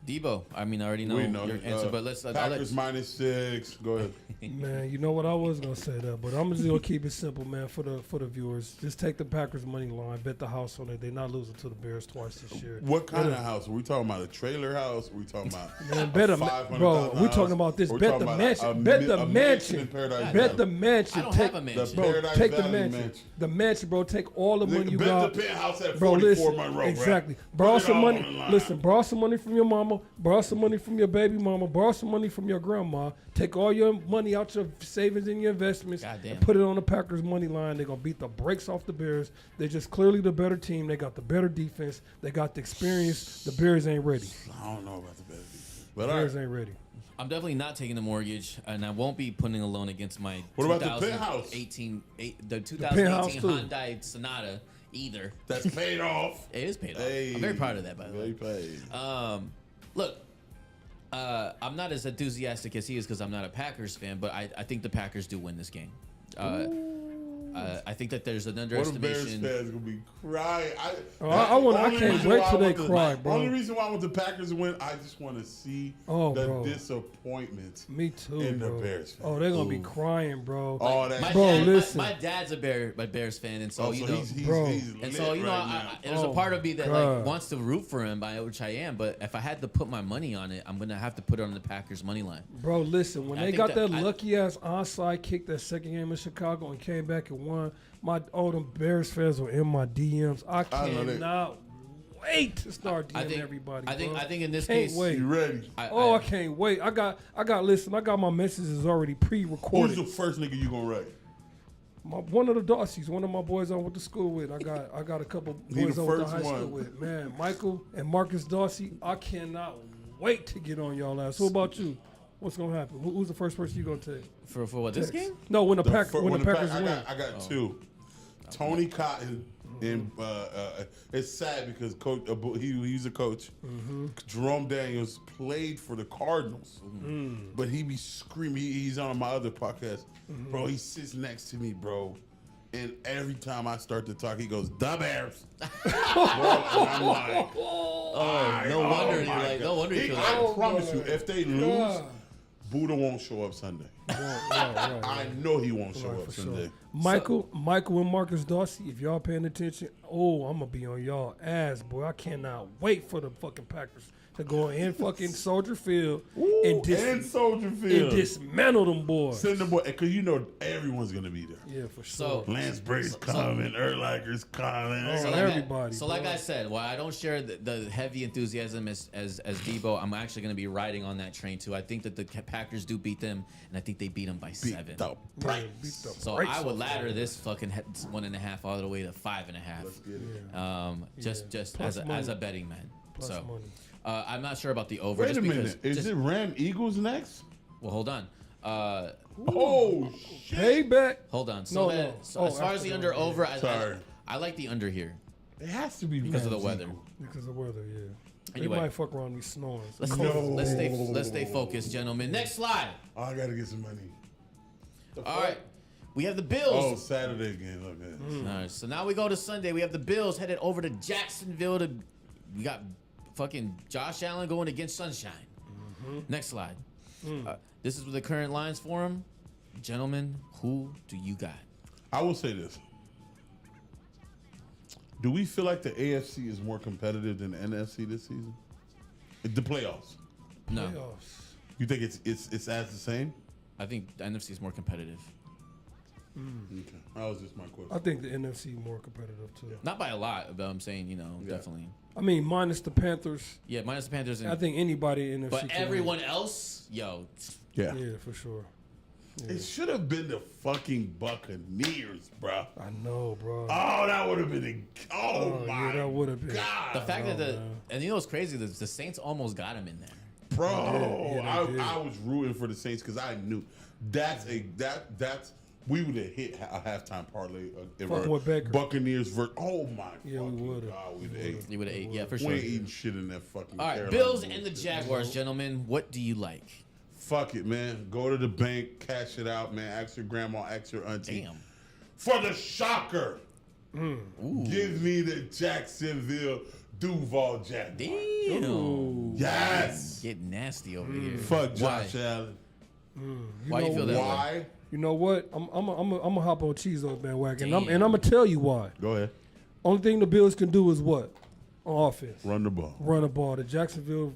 Debo. I mean, I already know, We know your answer, but let's. I'll let, Packers minus 6. Go ahead. Man, you know what? I was gonna say that, but I'm just gonna keep it simple, man. For the viewers, just take the Packers money line, bet the house on it. They're not losing to the Bears twice this year. What kind of house? Are we talking about a trailer house? Are we talking about Man, bet a $500,000 bro. We're house? talking about this. Or we Bet talking the about mansion. a Bet mi- the a mansion. in Paradise Bet Valley? the mansion. I don't Take, have a mansion. The bro, Paradise take the Valley mansion. mansion. The mansion, bro. Take all the money you Bet got. the penthouse at Bro, 44 listen, Monroe, exactly. Right? Borrow Put it some all money. on the line. Listen, borrow some money from your mama. Borrow some money from your baby mama. Borrow some money from your grandma. Take all your money out your savings and your investments Goddamn. and put it on the Packers money line. They're gonna beat the brakes off the Bears. They're just clearly the better team. They got the better defense. They got the experience. The Bears ain't ready. I don't know about the better defense. But The all Bears right. ain't ready. I'm definitely not taking the mortgage, and I won't be putting a loan against my What about the penthouse? 2018 penthouse, too. Hyundai Sonata either. That's paid off. It is paid off. Hey. I'm very proud of that, by the way. Very paid. Look, I'm not as enthusiastic as he is because I'm not a Packers fan, but I think the Packers do win this game. I think that there's an What the Bears underestimation. fans gonna be crying. I only can't reason wait why till I they want the- cry, bro. Only reason why I want the Packers to win, I just want to see Oh, the bro. disappointment Me too, in the bro. Bears fans. Oh, they're gonna be Ooh. crying, bro. All that. My, Bro, dad, listen. my dad's a Bears fan, and so Oh, you so know. he's Bro. lit And so, you know, right now. there's a Oh part of me that God. like wants to root for him, which I am. But if I had to put my money on it, I'm gonna have to put it on the Packers money line. Bro, listen, when I they think got that that I- lucky ass onside kick that second game in Chicago and came back and won, them Bears fans were in my DMs. I I know that. cannot wait to start DMing I think everybody. I think bro. I think in this Can't case, wait. You ready? I can't wait. I got my messages already Who's pre-recorded. the first nigga you gonna write? One of the Darcys, one of my boys I went to school with. I got a couple He boys the I went to first high one. school with. Man, Michael and Marcus Darcy. I cannot wait to get on y'all ass. What about you? What's gonna happen? Who's the first person you gonna take? for what this game? No, when the The Packers fir- when the Packers Pack- win. I got two. Tony Cotton And it's sad because coach, he's a coach. Jerome Daniels played for the Cardinals, but he be screaming. He's on my other podcast, bro. He sits next to me, bro. And every time I start to talk, he goes, "The Bears." Bro, and I'm like, No wonder you're my like, no God. wonder you feel I like. promise you, if they lose, God. Buddha won't show up Sunday. Right. I know he won't show Right, up for Sunday. sure. Michael and Marcus Darcy, if y'all paying attention, I'm gonna be on y'all ass, boy. I cannot wait for the fucking Packers to go in fucking Soldier Field And Soldier and Field. dismantle them boys. Send the boy, because you know everyone's going to be there. Yeah, for sure. So, Lance Brady's coming, Urlacher's coming. Oh, like everybody, So, like bro. I said, while I don't share the heavy enthusiasm as Debo, I'm actually going to be riding on that train too. I think that the Packers do beat them, and I think they beat them by 7. Beat the Yeah, brakes. beat the So brakes I would off ladder them. this fucking 1.5 all the way to 5.5. Let's get it. Just Plus as a money. betting man. Plus so money. I'm not sure about the over. Wait just a minute. because, Is it Ram Eagles next? Well, hold on. Oh, shit. Payback. Hold on. So, No, then, no. so Oh, as far as after the the under one, over, Sorry. I like the under here It has to be because of the Rams weather. Eagles. Because of weather, yeah. Anyway. They might fuck around me snoring. Let's stay focused, gentlemen. Next slide. Oh, I got to get some money. All right. We have the Oh, Bills. Saturday again. Okay. All right, so now we go to Sunday. We have the Bills headed over to Jacksonville. We got fucking Josh Allen going against Sunshine. Next slide. This is the current lines for him. Gentlemen, who do you got? I will say this. Do we feel like the AFC is more competitive than the NFC this season? The playoffs. No, Playoffs. You think it's as the same? I think the NFC is more competitive. Okay. That was just my question. I think the NFC more competitive too. Not by a lot, but I'm saying, definitely. I mean, minus the Panthers. Yeah, minus the Panthers. And, I think anybody in NFC. but can everyone else, Yeah. win. Yeah, for sure. It should have been the fucking Buccaneers, bro. I know, bro. Oh, that would have been Oh, my yeah, that would have been. God. the fact that man. and you know what's crazy? The Saints almost got him in there. Bro, Yeah, they did. I was rooting for the Saints because I knew that's we would have hit a halftime parlay if Fucking with Baker. Buccaneers versus. Oh my Yeah, we fucking would've. God, we'd have ate. You would have ate, yeah, for We sure. ain't eating shit in that fucking. All right, Carolina Bills and the bullshit. Jaguars, gentlemen. What do you like? Fuck it, man. Go to the bank, cash it out, man. Ask your grandma, ask your auntie. Damn. For the shocker, give me the Jacksonville Duval Jaguars. Damn. Yes. Get nasty over here. Fuck Why? Josh Allen. Why you feel that way? Why? You know what? I'm gonna hop on Cheezo's bandwagon, and I'm Damn. gonna tell you why. Go ahead. Only thing the Bills can do is what? On offense, Run the ball. run the ball. The Jacksonville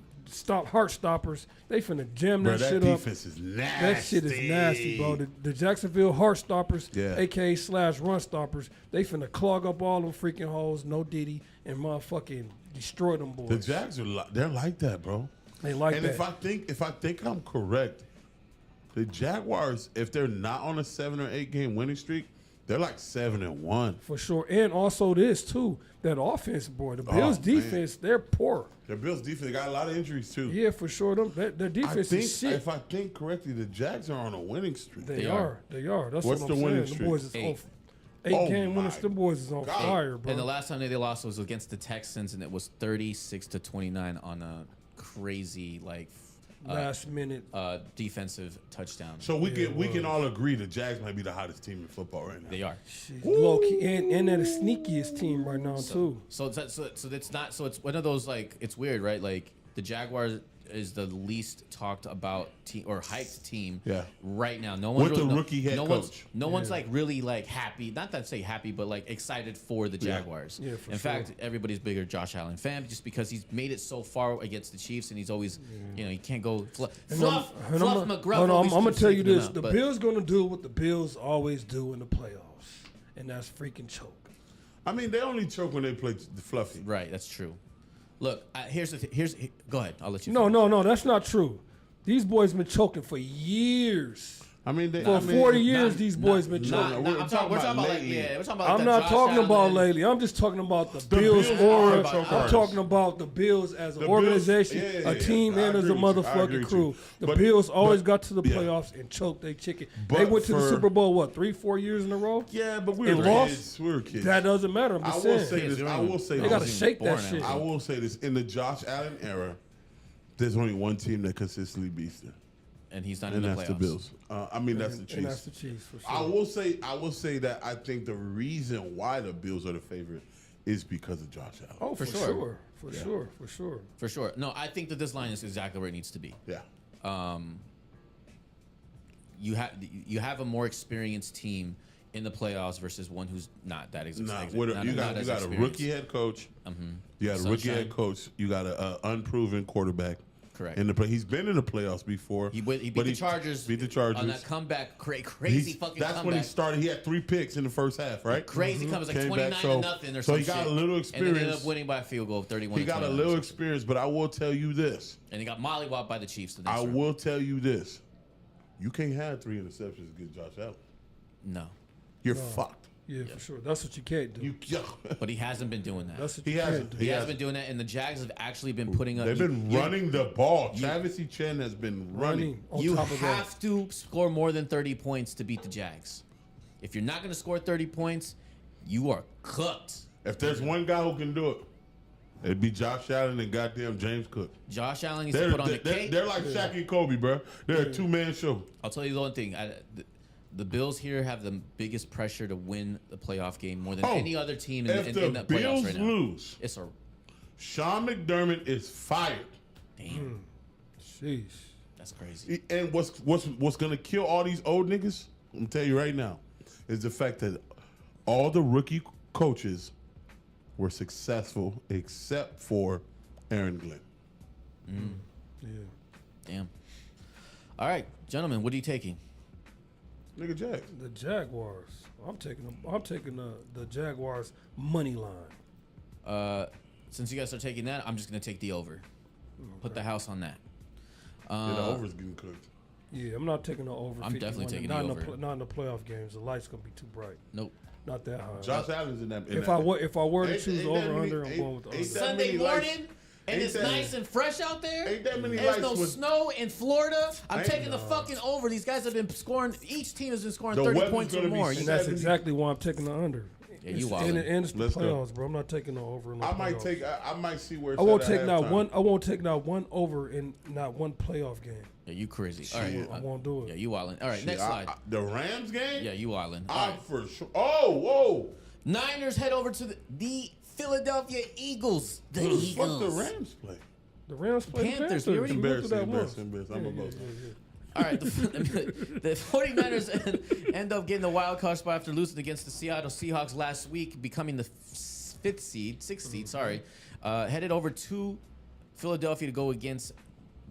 heart stoppers. They finna jam Bro, that that shit up. defense is nasty. That shit is nasty, bro. The Jacksonville heart stoppers, Yeah. aka / run stoppers, they finna clog up all them freaking holes. No Diddy and motherfucking destroy them boys. The Jags are they're like that, bro. They like and that. if I think I'm correct, the Jaguars, if they're not on a 7 or 8 game winning streak, they're like 7-1. For sure. And also this too, that offense, boy. The Bills man. defense, they're poor. Their Bills defense they got a lot of injuries too. Yeah, for sure. Their I defense think is shit. if I think correctly, the Jags are on a winning streak. They are. are. They are. That's What's what the I'm winning saying. streak? The boys is 8. on 8 Oh game winners. my The boys is on God. fire, bro. And the last time they lost was against the Texans, and it was 36-29 on a crazy Last minute. defensive touchdown. So we Yeah, can it can all agree the Jags might be the hottest team in football right now. They are. Shit, low key, and they're the sneakiest team right now too. So it's not. So it's one of those it's weird, right? Like the Jaguars is the least talked about team or hyped team Yeah. right now. No one's With the really, rookie head no coach. One's like really happy. Not that say happy, but excited for the Jaguars. Yeah, for In sure. fact, everybody's bigger Josh Allen fan just because he's made it so far against the Chiefs, and he's always he can't go fluff McGruff. I'm always gonna keeps tell you taking him this: out, the but- Bills gonna do what the Bills always do in the playoffs, and that's freaking choke. I mean, they only choke when they play the fluffy. Right, that's true. Look, here's go ahead. I'll let you. No, finish. that's not true. These boys been choking for years. I mean, For 40 years, these boys been choking. we're we're talking talking about about lately. we're talking about I'm the not Josh talking about Allen. lately. I'm just talking about the Bills Bills are aura. choke I'm artists. talking about the Bills as an The Bills- organization, yeah, a team, I and as a agree with you. I agree motherfucking with crew. you. The But- Bills always but- got to the yeah. playoffs and choked they chicken. But They went to the for- Super Bowl, 3-4 years in a row? Yeah, but we And were lost? kids. We were kids. That doesn't matter. I'm I just will saying. say this. I will say They this. got to shake that born shit. I will say this. In the Josh Allen era, there's only one team that consistently beats them, And he's not and in the that's playoffs. the Bills. I mean, that's the And that's Chiefs. the Chiefs, for sure. I will say that I think the reason why the Bills are the favorite is because of Josh Allen. Oh, for For sure. sure. For sure. For sure. For sure. No, I think that this line is exactly where it needs to be. Yeah. You have a more experienced team in the playoffs versus one who's not that Nah, experienced. you not got as a experienced. rookie head coach. You got a rookie Sunshine. head coach. You got a unproven quarterback. Correct. In the play, he's been in the playoffs before. He beat but the Chargers. Beat the Chargers. on that comeback, crazy fucking That's comeback. when he started. He had 3 picks in the first half, right? Crazy comeback, like Came 29 back, to nothing or so some he got shit. a little And then ended experience. up winning by a field goal, 31. He got a 29 little or something. experience, but I will tell you this. And he got mollywopped by the Chiefs. The next I round. will tell you this. You can't have 3 interceptions against Josh Allen. No, You're fucked. Yeah, for sure. That's what you can't do. but he hasn't been doing that. That's what He you hasn't. can't do. He has hasn't. been doing that, and the Jags have actually been putting up. They've been running the ball. Travis Etienne has been running. On You top of that. have to score more than 30 points to beat the Jags. If you're not going to score 30 points, you are cooked. If there's one guy who can do it, it'd be Josh Allen and goddamn James Cook. Josh Allen needs to They're, put on the they're, cake. they're like Shaq and Kobe, bro. They're a 2-man show. I'll tell you the one thing. The Bills here have the biggest pressure to win the playoff game more than any other team in, if in the the playoffs Bills right now. lose, It's a Sean McDermott is fired. damn. Sheesh. That's crazy. And what's gonna kill all these old niggas? I'm gonna tell you right now, is the fact that all the rookie coaches were successful except for Aaron Glenn. Yeah. Damn. All right, gentlemen, what are you taking? Nigga Jack. The Jaguars. I'm taking the Jaguars money line. Since you guys are taking that, I'm just gonna take the over. Put the house on that. Yeah, the over's getting cooked. Yeah, I'm not taking the over. I'm 51. definitely taking not the in over. Not in the playoff games. The light's gonna be too bright. Nope. Not that high. Josh Allen's in that. if I were to Ain't- choose ain't over that many- under, I'm ain't- going with the ain't under. that Sunday many lights- morning, and ain't it's that- nice and fresh out there. Ain't that many There's lights no with- snow in Florida. I'm Ain't- taking the fucking over. These guys have been scoring. Each team has been scoring The 30 weather's points or gonna be more. sick. And that's 70. exactly why I'm taking the under. Yeah, you It's- wildin'. and it's the Let's go. playoffs, bro. I'm not taking the over. In the I might playoffs. take. I might see where. It's I won't at take not halftime. one. I won't take not one over in not one playoff game. Yeah, you crazy. All right. I won't do it. Yeah, you wildin'. All right, Shit, next slide. the Rams game. Yeah, you wildin'. All I'm right. for sure. Oh, whoa! Niners head over to the Philadelphia Eagles. The Who the Eagles. fuck the Rams play? The Rams play the Panthers, Panthers. we already- We went through that Embarrassing. once. I'm a Yeah, boss. yeah. All right, the 49ers end up getting the wild card spot after losing against the Seattle Seahawks last week, becoming the sixth seed, sorry. Headed over to Philadelphia to go against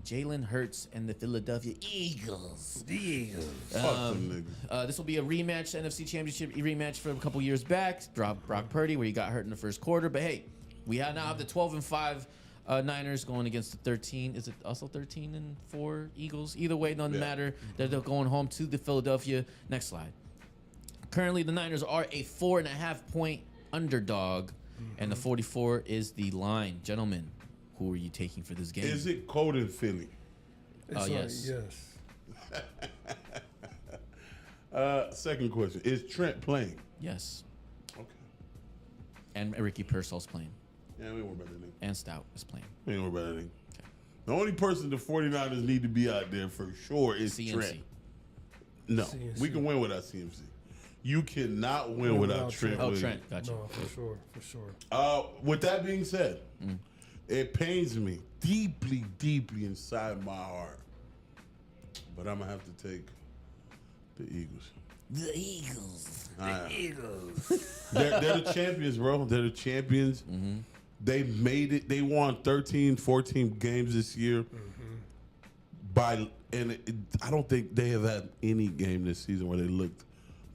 Jalen Hurts and the Philadelphia Eagles. Fuck them niggas. This will be a rematch, NFC Championship rematch from a couple years back. Brock Purdy, where he got hurt in the first quarter. But hey, we now have the 12-5 Niners going against the 13. Is it also 13-4 Eagles? Either way, doesn't matter. They're going home to the Philadelphia. Next slide. Currently, the Niners are a 4.5-point underdog, and the 44 is the line. Gentlemen, who are you taking for this game? Is it cold in Philly? It's yes. Yes. Second question: is Trent playing? Yes. Okay. And Ricky Pearsall's playing. Yeah, we ain't worried about that nigga. And Stout is playing. We ain't worried about that nigga. The only person the 49ers need to be out there for sure is CMC. Trent. No, CMC. we can win without CMC. You cannot win without Trent. Oh, Williams. Trent. Gotcha. No, for sure. With that being said, it pains me deeply, deeply inside my heart. But I'm going to have to take the Eagles. The Eagles. They're the champions, bro. They're the champions. They made it. They won 13, 14 games this year. I don't think they have had any game this season where they looked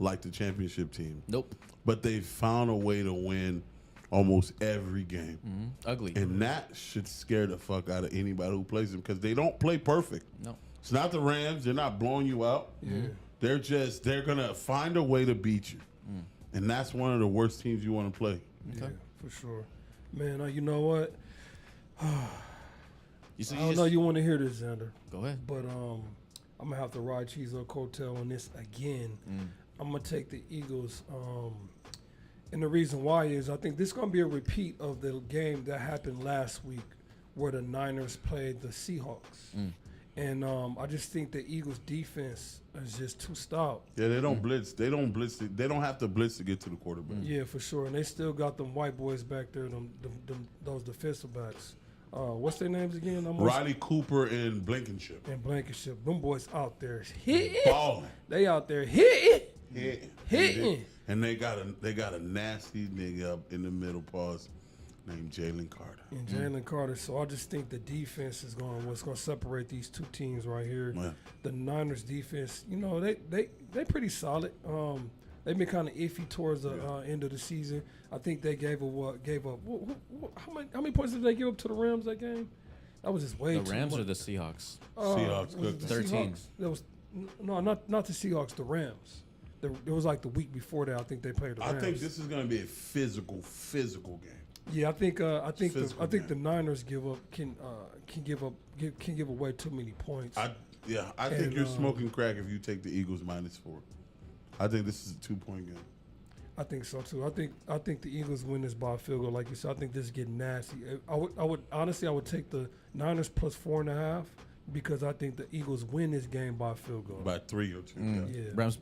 like the championship team. Nope. But they found a way to win almost every game. Ugly. And that should scare the fuck out of anybody who plays them because they don't play perfect. No. It's not the Rams. They're not blowing you out. Yeah. they're gonna find a way to beat you, and that's one of the worst teams you want to play. Yeah, for sure. Man, you know what? You I don't know you want to hear this, Xander, Go ahead. but I'm gonna have to ride cheese or coattail on this again. I'm gonna take the Eagles. And the reason why is I think this is gonna be a repeat of the game that happened last week, where the Niners played the Seahawks. And I just think the Eagles' defense is just too stout. Yeah, they don't blitz. They don't blitz. They don't have to blitz to get to the quarterback. Yeah, for sure. And they still got them white boys back there, those defensive backs. What's their names again? Riley Cooper and Blankenship. And Blankenship. Them boys out there hitting. Balling. They out there hitting. Hitting. And they got a nasty nigga up in the middle pause named Jalen Carter. And Jalen Carter. So I just think the defense is what's going to separate these two teams right here. Yeah. The Niners defense, they pretty solid. They've been kind of iffy towards the end of the season. I think they gave up. How many points did they give up to the Rams that game? That was just way The too Rams much. or the Seahawks? Seahawks was it cooked the 13. Seahawks? That was not the Seahawks. The Rams. It was like the week before that. I think they played the Rams. I think this is going to be a physical game. Yeah, I think Physical the game. Niners can give away too many points. I think And, you're smoking crack if you take the Eagles -4. I think this is a 2-point game. I think so too. I think the Eagles win this by a field goal, like you said. I think this is getting nasty. I would honestly take the Niners plus 4.5 because I think the Eagles win this game by a field goal. By 3 or 2. Yeah, Rams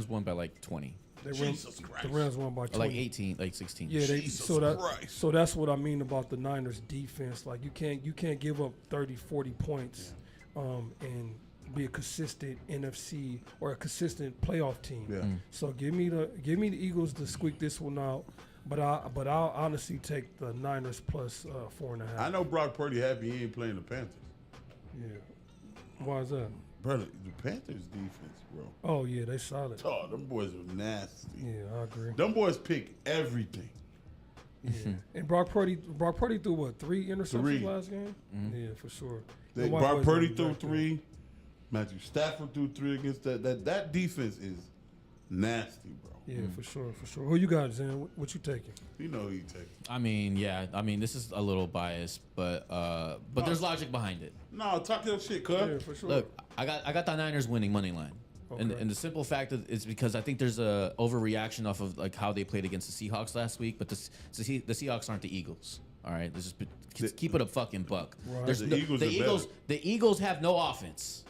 won by like 20 Jesus Christ. the Rams won by or 20. like 18, like 16. Yeah, Jesus Christ. so that's what I mean about the Niners defense. Like you can't give up 30, 40 points, and be a consistent NFC or a consistent playoff team. Yeah. So give me the Eagles to squeak this one out, but I'll honestly take the Niners plus 4.5. I know Brock Purdy happy he ain't playing the Panthers. Yeah. Why is that? Brother, the Panthers defense, bro. Oh yeah, they solid. Oh, them boys are nasty. Yeah, I agree. Them boys pick everything. Yeah. And Brock Purdy threw what 3 interceptions 3. last game? Yeah, for sure. They, The white Brock boys Purdy gonna threw be back there. 3. Matthew Stafford threw 3 against that defense is nasty, bro. Yeah, for sure. Who you got, Zan? What you taking? You know who you take. I mean, this is a little biased, but there's logic behind it. No, talk your shit, cuz. Yeah, for sure. Look, I got the Niners winning money line. And Okay. the simple fact is because I think there's a overreaction off of like how they played against the Seahawks last week, but the Seahawks aren't the Eagles. All right, let's just keep it a fucking buck. Right. There's The Eagles are better. the Eagles have no offense.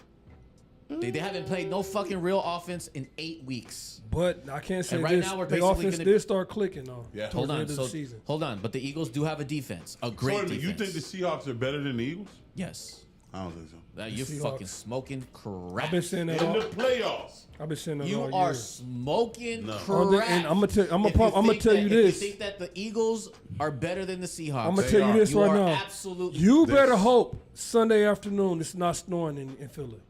They haven't played no fucking real offense in 8 weeks. But I can't say And right this. now we're The basically offense gonna- did start clicking though. Yeah. towards Hold the on, end of the season. hold on, but the Eagles do have a defense, a great Wait a minute, defense. you think the Seahawks are better than the Eagles? Yes. I don't think so. You're Seahawks. fucking smoking crap. I've been saying that In all. the playoffs. I've been saying that You all are year. smoking No. crap. And I'm gonna tell If think you that- this. If you think that the Eagles are better than the Seahawks, I'm gonna They tell you are. this you right are now. absolutely. You better This- hope Sunday afternoon it's not snowing in Philly.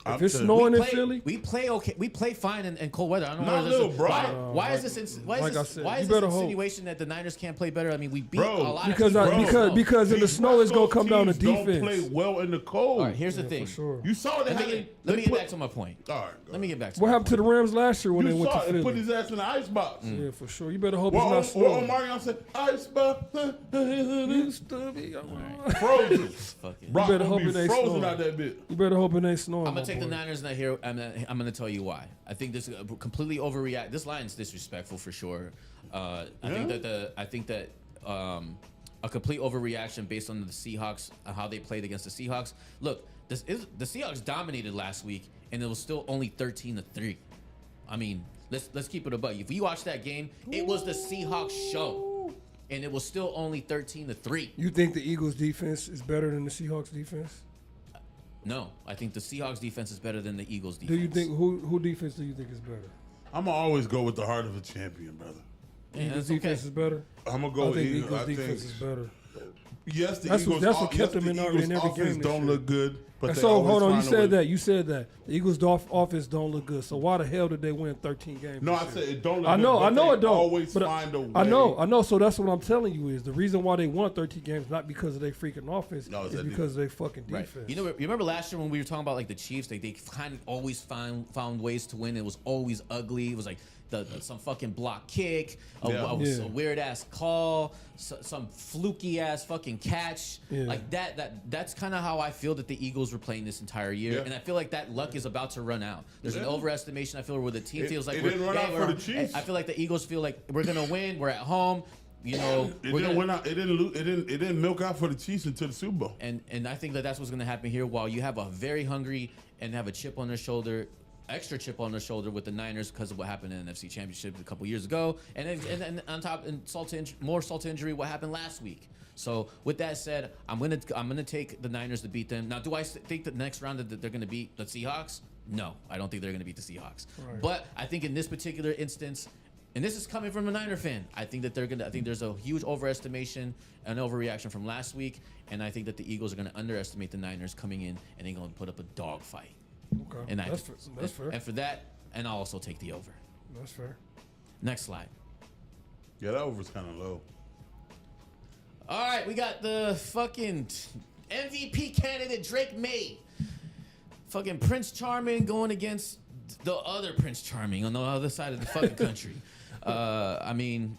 If I'm it's telling- snowing in play, Philly, we play okay. We play fine in cold weather. I don't know Not why this little, bro. Why is this? Why is like I this? said, Why you is this better hope. insinuation that the Niners can't play better? I mean, we beat Bro, a lot because of teams. because in the These snow it's gonna West come down to Coast teams defense. Don't play well in the cold. All right, here's the Yeah, thing. for sure. You saw that. Let me get back to my point. All right. Let me get back to What my happened to the Rams last year when You they went saw to it. They put Philly? his ass in the icebox. Yeah, for sure. You better hope Well, it's not well, snowing. Omarion said, icebox. You stupid. Frozen. Fucking. Brock better gonna hope be it ain't frozen snowing. out that bit. You better hope it ain't snowing. I'm my gonna take the boy. Niners not here. I'm gonna tell you why. I think this is completely overreact. This line's disrespectful for sure. I think that a complete overreaction based on the Seahawks, how they played against the Seahawks. Look, the Seahawks dominated last week, and it was still only 13-3. I mean, let's keep it a buck. If you watch that game, it was the Seahawks show, and it was still only 13-3. You think the Eagles defense is better than the Seahawks defense? No, I think the Seahawks defense is better than the Eagles defense. Do you think who defense do you think is better? I'm going to always go with the heart of a champion, brother. Yeah, Eagles that's okay. defense is better. I'm going to go I with think the Eagles. Eagles defense is better. Yes, the That's what- Eagles, that's what kept them in Eagles every game offense this don't year. look good. But And they so always hold on, you find a way- said that the Eagles' offense don't look good. So why the hell did they win 13 games? No, this I year? said it don't. Look I know, good, I but know they it don't. Always but find a way. I know. So that's what I'm telling you is the reason why they won 13 games not because of their freaking offense, No, it's is that because of their fucking Right. defense. You remember last year when we were talking about like the Chiefs, they kind of always found ways to win. It was always ugly. It was like some fucking block kick, Yeah. a weird ass call, some fluky ass fucking catch. Yeah. Like that's kind of how I feel that the Eagles were playing this entire year, Yeah. and I feel like that luck is about to run out. There's an Yeah. overestimation I feel where the team It- feels like it we're, didn't run out for we're- the Chiefs. I feel like the Eagles feel like we're gonna win. We're at home. You know, It we're didn't gonna, win out. It didn't milk out for the Chiefs until the Super Bowl. and I think that that's what's going to happen here. While you have a very hungry and have a chip on their shoulder, extra chip on their shoulder with the Niners because of what happened in the NFC Championship a couple years ago, and then on top and more salt to injury what happened last week. So with that said, I'm gonna take the Niners to beat them. Now, do I think the next round that they're going to beat the Seahawks? No, I don't think they're going to beat the Seahawks. Right. But I think in this particular instance. And this is coming from a Niner fan. I think that I think there's a huge overestimation, an overreaction from last week, and I think that the Eagles are going to underestimate the Niners coming in, and they're going to put up a dog fight. Okay, And that's fair. And for that, and I'll also take the over. That's fair. Next slide. Yeah, that over's kind of low. All right, we got the fucking MVP candidate Drake May, fucking Prince Charming going against the other Prince Charming on the other side of the fucking country. I mean,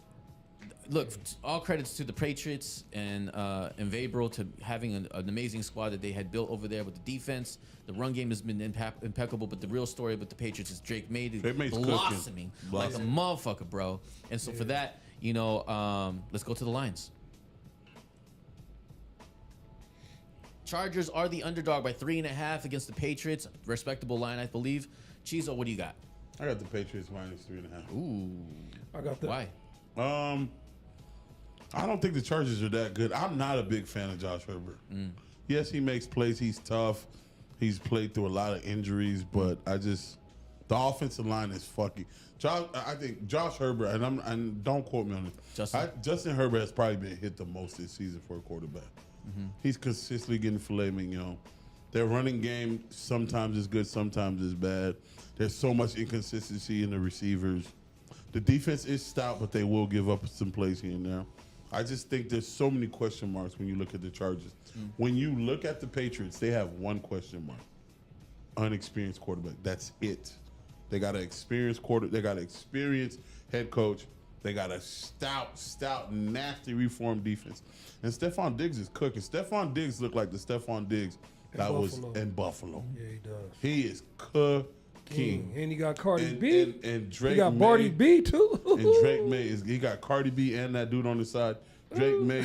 look, all credits to the Patriots and Vabro to having an amazing squad that they had built over there with the defense. The run game has been impeccable, but the real story with the Patriots is Drake May May's blossoming cooking. like a motherfucker, bro. And so for that, you know, let's go to the Lions. Chargers are the underdog by 3.5 against the Patriots. Respectable line, I believe. Chizo, what do you got? I got the Patriots minus 3.5. Ooh. I got that. Why? I don't think the Chargers are that good. I'm not a big fan of Josh Herbert. Yes, he makes plays. He's tough. He's played through a lot of injuries, but the offensive line is fucking. I think Josh Herbert, and don't quote me on this. Justin Herbert has probably been hit the most this season for a quarterback. He's consistently getting filet mignon. Their running game sometimes is good, sometimes is bad. There's so much inconsistency in the receivers. The defense is stout, but they will give up some plays here and there. I just think there's so many question marks when you look at the Chargers. When you look at the Patriots, they have one question mark: unexperienced quarterback. That's it. They got an experienced They got an experienced head coach. They got a stout, nasty reformed defense. And Stephon Diggs is cooking. Stephon Diggs looked like the Stephon Diggs that was in Buffalo. Yeah, he does. He is cooking. And he got Cardi B. And Drake He got May, Barty B too. And Drake May he got Cardi B and that dude on the side. Drake May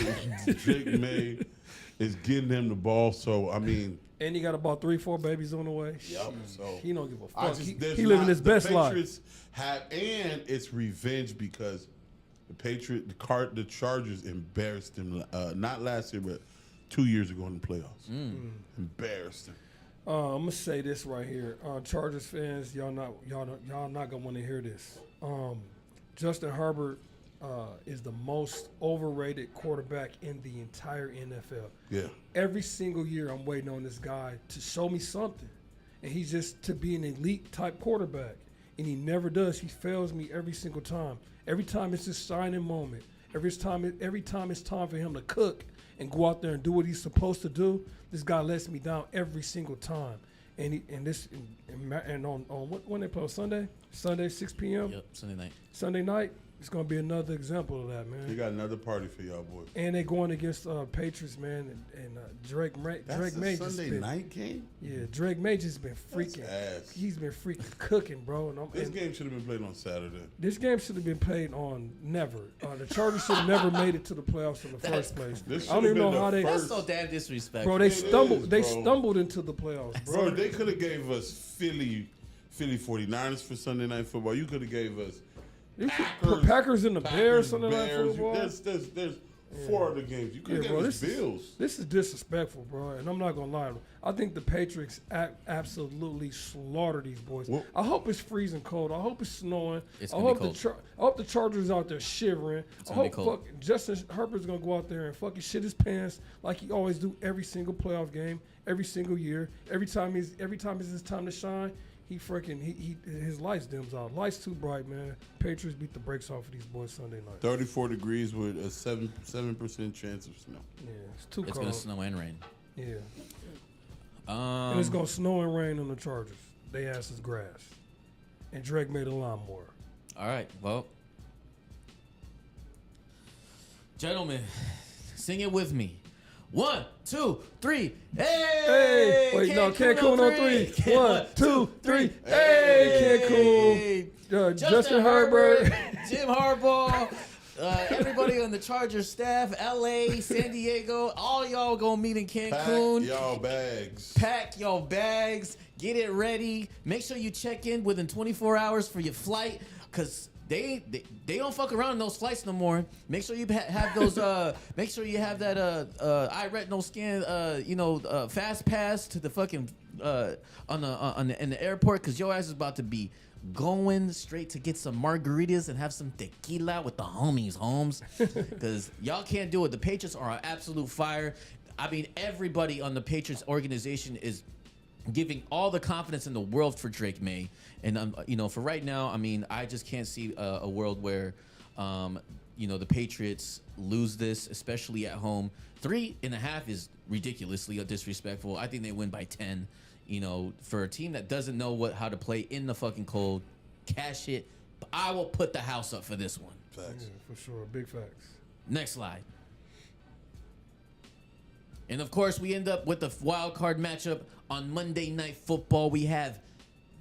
is getting him the ball. So I mean, And he got about 3-4 babies on the way. yep. So He don't give a I fuck. just, there's He living not- his best the life. Patriots and it's revenge because the Chargers embarrassed them. Not last year, but 2 years ago in the playoffs. Embarrassed them. I'm gonna say this right here, Chargers fans, y'all not gonna want to hear this. Justin Herbert is the most overrated quarterback in the entire NFL. Yeah. Every single year, I'm waiting on this guy to show me something, and he's just to be an elite type quarterback, and he never does. He fails me every single time. Every time it's his signing moment. Every time it's time for him to cook and go out there and do what he's supposed to do, this guy lets me down every single time. And on what when they play on Sunday? Sunday 6 p.m. Yep, Sunday night. Sunday night. It's gonna be another example of that, man. He got another party for y'all boys. And they going against Patriots, man, and Drake May. That's Drake a May just Sunday been, night game? yeah. Drake May just been freaking. ass. He's been freaking cooking, bro. And This game should have been played on Saturday. this game should have been played on never. The Chargers should have never made it to the playoffs in the first place. This I don't should even have know been how the they, first- That's so damn disrespectful. bro. They It stumbled. is, They bro. stumbled into the playoffs, bro. Bro, they could have gave us Philly 49ers for Sunday Night Football. You could have gave us You could put Packers and the Bears Sunday night Bears. football. There's 4 of the games. You could Yeah, get bro, his this is- bills. This is disrespectful, bro, and I'm not gonna lie. I think the Patriots absolutely slaughter these boys. Well- I hope it's freezing cold. I hope it's snowing. It's I gonna hope be cold. I hope the Chargers out there shivering. I gonna be hope cold. Justin Herbert's gonna go out there and fucking shit his pants like he always do every single playoff game, every single year. Every time it's his time to shine, his lights dims out. Lights too bright, man. Patriots beat the brakes off of these boys Sunday night. 34 degrees with a 7% chance of snow. Yeah, it's too It's cold. gonna snow and rain. Yeah. And it's Um, gonna snow and rain on the Chargers. They ass is grass. And Drake made a lawnmower. all right. Well, gentlemen, sing it with me. 1, 2, 3. Hey! Hey! Wait, no, Cancun on 3. 1, 2, 3. Hey, Cancun. Justin Herbert. Jim Harbaugh. Everybody on the Chargers staff, LA, San Diego, all y'all gonna meet in Pack Cancun. y'all bags. Pack your bags, get it ready. Make sure you check in within 24 hours for your flight, cause they don't fuck around in those flights no more. Make sure you have those. Make sure you have that eye retinal scan. Fast pass to the fucking in the airport, cause your ass is about to be going straight to get some margaritas and have some tequila with the homies, Holmes. Because y'all can't do it. The Patriots are an absolute fire. I mean, everybody on the Patriots organization is giving all the confidence in the world for Drake May. And, for right now, I mean, I just can't see a world where, the Patriots lose this, especially at home. 3.5 is ridiculously disrespectful. I think they win by 10. For a team that doesn't know how to play in the fucking cold, cash it. I will put the house up for this one. Facts. Yeah, for sure. Big facts. Next slide. And of course, we end up with the wild card matchup on Monday Night Football. We have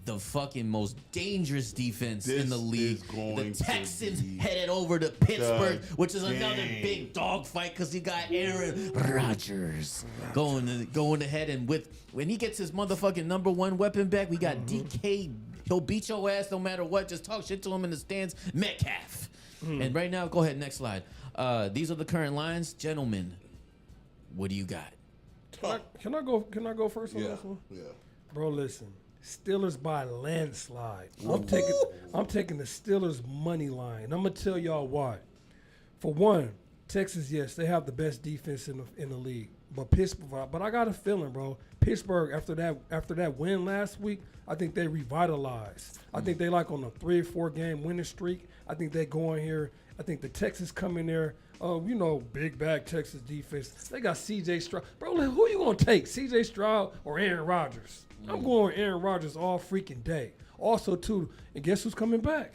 the fucking most dangerous defense in the This league. is going The to Texans be headed over to Pittsburgh, the which is another game. big dog fight because you got Aaron Rodgers going ahead, and when he gets his motherfucking number one weapon back, we got DK. He'll beat your ass no matter what. Just talk shit to him in the stands. Metcalf. And right now, go ahead, next slide. These are the current lines, gentlemen. What do you got? Can I go first on Yeah. this one? Yeah. Bro, listen. Steelers by landslide. I'm taking the Steelers money line. I'm gonna tell y'all why. For one, Texas, yes, they have the best defense in the league. But Pittsburgh, but I got a feeling, bro. Pittsburgh after that win last week, I think they revitalized. I think they like on a 3 or 4 game winning streak. I think they go in here. I think the Texans come in there. Big bag Texas defense. They got C.J. Stroud. Bro, who you gonna take? C.J. Stroud or Aaron Rodgers? I'm going with Aaron Rodgers all freaking day. Also, too, and guess who's coming back?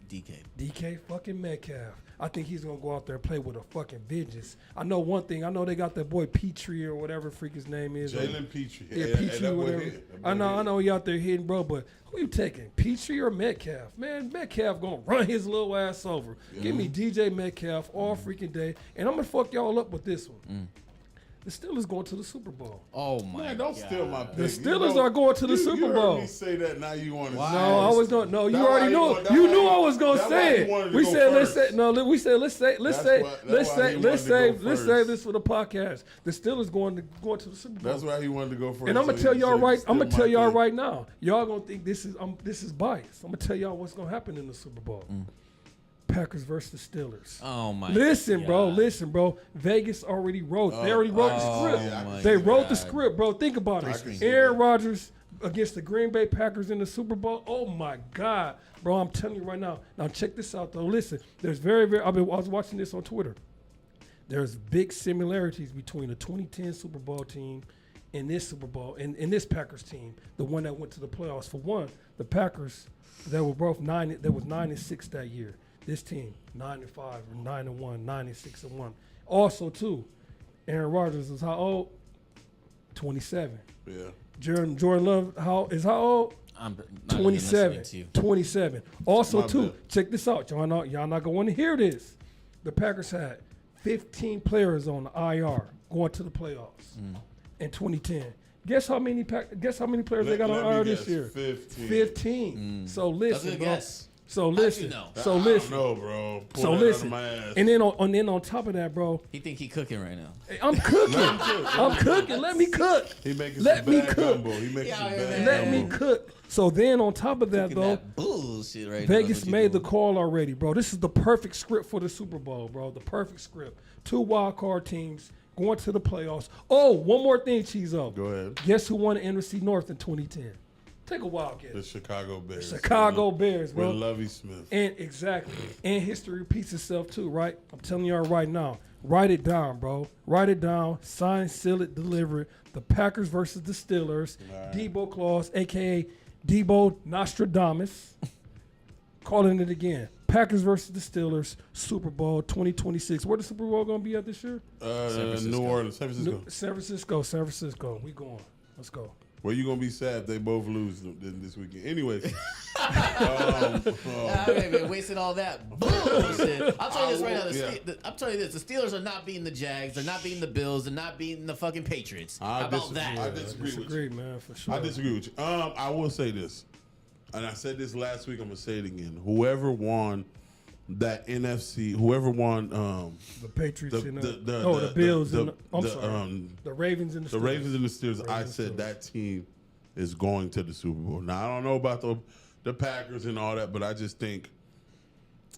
DK fucking Metcalf. I think he's gonna go out there and play with a fucking vengeance. I know one thing. I know they got that boy Petrie or whatever freak his name is. Jalen Petrie. Yeah, Petrie or whatever. I know he out there hitting, bro. But who you taking, Petrie or Metcalf? Man, Metcalf gonna run his little ass over. Give me DJ Metcalf all freaking day, and I'm gonna fuck y'all up with this one. The Steelers going to the Super Bowl. Oh my Man, don't God. steal my pick. The Steelers are going to the Super You Bowl. heard me say that. Now you want to? Why? No, I was going. No, you That's why already he knew. want- that's You why knew he- I was going to that's why say he it. wanted to We go said let's first. say no. We said let's That's why he wanted to go save first. this for the podcast. The Steelers going to the Super Bowl. That's why he wanted to go first. And I'm so gonna he tell y'all said, right. "Steal I'm gonna my tell y'all pick." right now. Y'all gonna think this is bias. I'm gonna tell y'all what's gonna happen in the Super Bowl. Packers versus the Steelers. Oh my. Listen, God. bro. Vegas already wrote. They already wrote the script. yeah, I can They see wrote that. the script, bro. Think about I it. can see Aaron that. Rodgers against the Green Bay Packers in the Super Bowl. Oh my God, bro! I'm telling you right now. Now check this out, though. Listen, there's I was watching this on Twitter. There's big similarities between the 2010 Super Bowl team and this Super Bowl and this Packers team, the one that went to the playoffs. For one, the Packers, they were both 9. They was 9-6 that year. This team 9-5 or 9-1, 9-6-1. Also, too, Aaron Rodgers is how old? 27. Yeah. Jordan Love how old? I'm not even listening to you. 27. Also, My too, bad. check this out. Y'all not going to want to hear this. The Packers had 15 players on the IR going to the playoffs in 2010. Guess how many players they got on IR this year? 15. 15. So listen, That's a good bro. guess. So How'd you listen. know? So I listen. don't know, bro. Pull So that listen. Out of my ass. And then on top of that, bro, He think he cooking right now. hey, I'm cooking. I'm cooking. Let me cook. He making Let some me bad cook. gumbo. He making Yeah, some yeah, bad man. Let me gumbo. cook. So then on top of that, Cooking though, that bullshit right now. Vegas That's what you made the doing. call already, bro. This is the perfect script for the Super Bowl, bro. The perfect script. 2 wild card teams going to the playoffs. Oh, one more thing, Chizo. Go ahead. Guess who won the NFC North in 2010? Take a wild The guess. Chicago Bears. Chicago Bears, bro. With Lovie Smith. And exactly. And history repeats itself too, right? I'm telling y'all right now. Write it down, bro. Write it down. Sign, seal it, deliver it. The Packers versus the Steelers. Right. Debo Claus, a.k.a. Debo Nostradamus. Calling it again. Packers versus the Steelers, Super Bowl 2026. Where the Super Bowl going to be at this year? Francisco. New Orleans, San Francisco. San Francisco. San Francisco. We going. Let's go. Well, you gonna be sad if they both lose this weekend. Anyways, Man, wasting all that bullshit. I'll tell you this right now. Yeah. I'm telling you this: the Steelers are not beating the Jags. They're not beating the Bills. They're not beating the fucking Patriots. How about that? I disagree with you. Disagree, man, for sure. I disagree with you. I will say this, and I said this last week. I'm gonna say it again. Whoever won that NFC, whoever won The Patriots the and the Bills the, and I'm the, sorry, the Ravens and the the Steelers. Ravens and the Steelers. I Ravens said and that team is going to the Super Bowl. Now I don't know about the Packers and all that, but I just think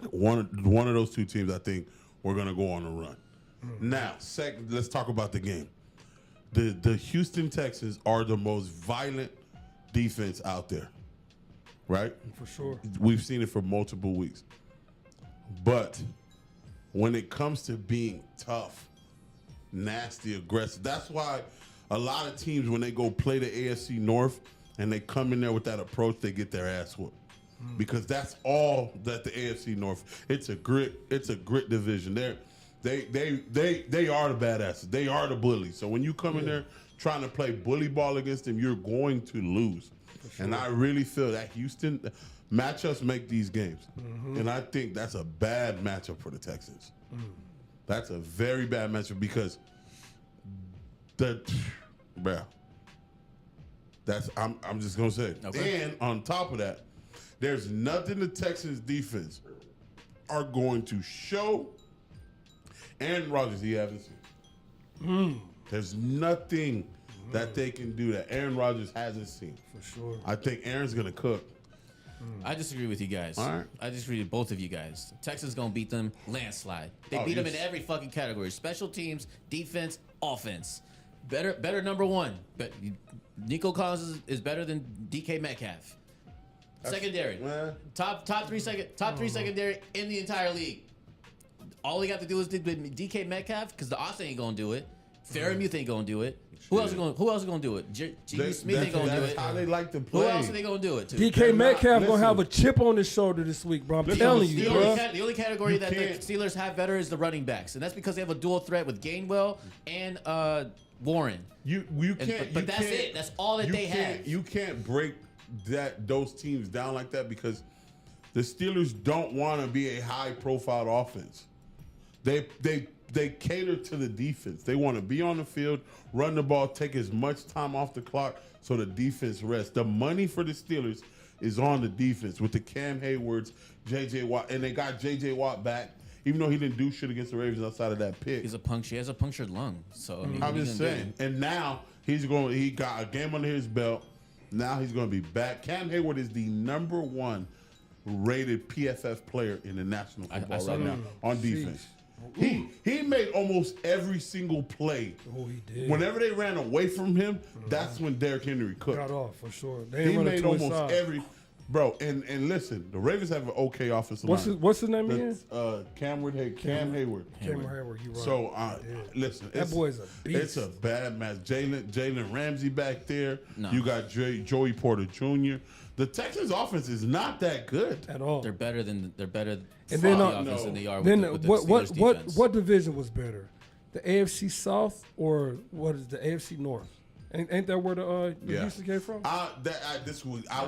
one of those two teams. I think we're gonna go on a run. Now, second, let's talk about the game. The Houston Texans are the most violent defense out there, right? For sure. We've seen it for multiple weeks. But when it comes to being tough, nasty, aggressive, that's why a lot of teams, when they go play the AFC North and they come in there with that approach, they get their ass whooped. Because that's all that the AFC North. It's a grit division. They are the badasses. They are the bullies. So when you come in there trying to play bully ball against them, you're going to lose. And I really feel that Houston matchups make these games. And I think that's a bad matchup for the Texans. That's a very bad matchup because I'm just gonna say. Okay. And on top of that, there's nothing the Texans defense are going to show Aaron Rodgers he haven't seen. There's nothing that they can do that Aaron Rodgers hasn't seen. For sure. I think Aaron's gonna cook. I disagree with you guys. All right. I disagree with both of you guys. Texans gonna beat them landslide. They Oh, beat them in yes. every fucking category: special teams, defense, offense. Better number one. But Nico Collins is better than DK Metcalf. Secondary, Man. top three secondary in the entire league. All he got to do is DK Metcalf because the Austin ain't gonna do it. Fairmuth ain't gonna do it. Who else is gonna do it? G. Smith ain't gonna do That's it. how they like to Who play. else are they gonna do it to? DK They're not- Metcalf gonna listen. have a chip on his shoulder this week, bro. I'm Listen, telling the you, The bro. only category You that the can't- Steelers have better is the running backs, and that's because they have a dual threat with Gainwell and Warren. You can't. but you that's can't- it. That's all that you they can't- have. You can't break those teams down like that because the Steelers don't want to be a high profile offense. They cater to the defense. They want to be on the field, run the ball, take as much time off the clock so the defense rests. The money for the Steelers is on the defense with the Cam Haywards, J.J. Watt, and they got J.J. Watt back, even though he didn't do shit against the Ravens outside of that pick. He has a punctured lung. So I mean, I'm what are you just gonna do? saying. And now he got a game under his belt. Now he's going to be back. Cam Hayward is the number one rated PFF player in the National Football saw right that. now on defense. He made almost every single play. Oh, he did. Whenever they ran away from him, that's when Derrick Henry cooked. Got off for sure. They He ain't running made to his almost side. every bro. And listen, the Ravens have an okay offensive line. What's his name again? That's, Cam Hayward. Cameron Hayward. You right. So listen, That boy's a beast. It's a bad match. Jalen Ramsey back there. No. You got Joey Porter Jr. The Texans' offense is not that good. at all. They're better than And the then, offense than they are Then with the what Steelers defense. what division was better? The AFC South or what is the AFC North? Ain't that where the Houston came from? I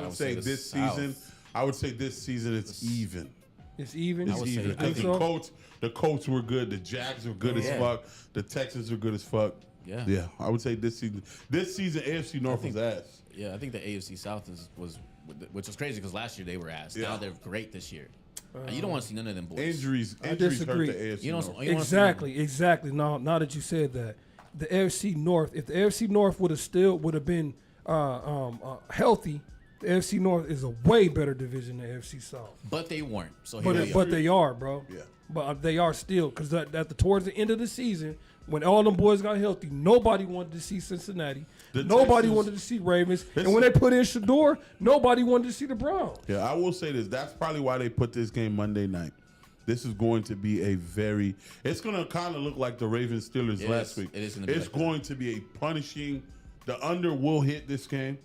would say the this South. season. I would say this season it's even. It's even. It's would say even I because think so. the Colts were good. The Jags were good as Yeah. fuck. The Texans are good as fuck. Yeah, I would say this season. This season, AFC North was ass. Yeah, I think the AFC South was which was crazy because last year they were ass. Yeah. Now they're great this year. You don't want to see none of them boys. Injuries hurt disagree. the AFC You don't- North. you wanna see them- Exactly. Now that you said that, the AFC North, if the AFC North would have been healthy, the AFC North is a way better division than the AFC South. But they weren't. So here we are. But they are, bro. Yeah. But they are still, because towards the end of the season, when all them boys got healthy, nobody wanted to see Cincinnati. The Nobody Texans- wanted to see Ravens. And when they put in Shador, nobody wanted to see the Browns. Yeah, I will say this. That's probably why they put this game Monday night. This is going to be it's going to kind of look like the Ravens Steelers It last is. week. It is gonna be It's like that. going to be a punishing. The under will hit this game.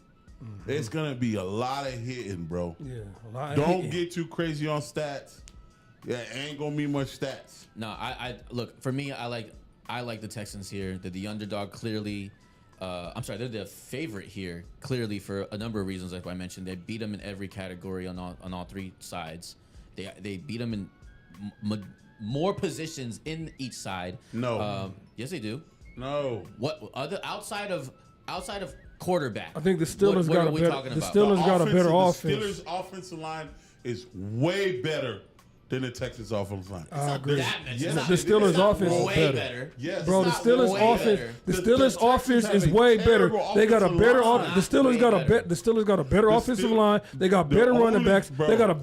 It's going to be a lot of hitting, bro. Yeah. a lot of Don't hitting. get too crazy on stats. Yeah, it ain't going to be much stats. No, I look for me. I like the Texans here. They're the underdog clearly. I'm sorry, they're the favorite here clearly for a number of reasons. Like I mentioned, they beat them in every category on all three sides. They beat them in more positions in each side. No. Yes, they do. No. What other outside of quarterback? I think the Steelers what got are a we better. talking The about? Steelers got a better The offense. Steelers' offensive line is way better than the Texans' offensive line. I agree. That much. Yes, It's The not- Steelers' it's not offense is way better. better. Yes. Bro, the It's not Steelers' way offense, better. the The Steelers' Texans offense have is a way better. terrible They got a offensive better line. offense. The Steelers Way got a better. the Steelers got a better The offensive Steelers- line. They got the better only- running backs. bro. They got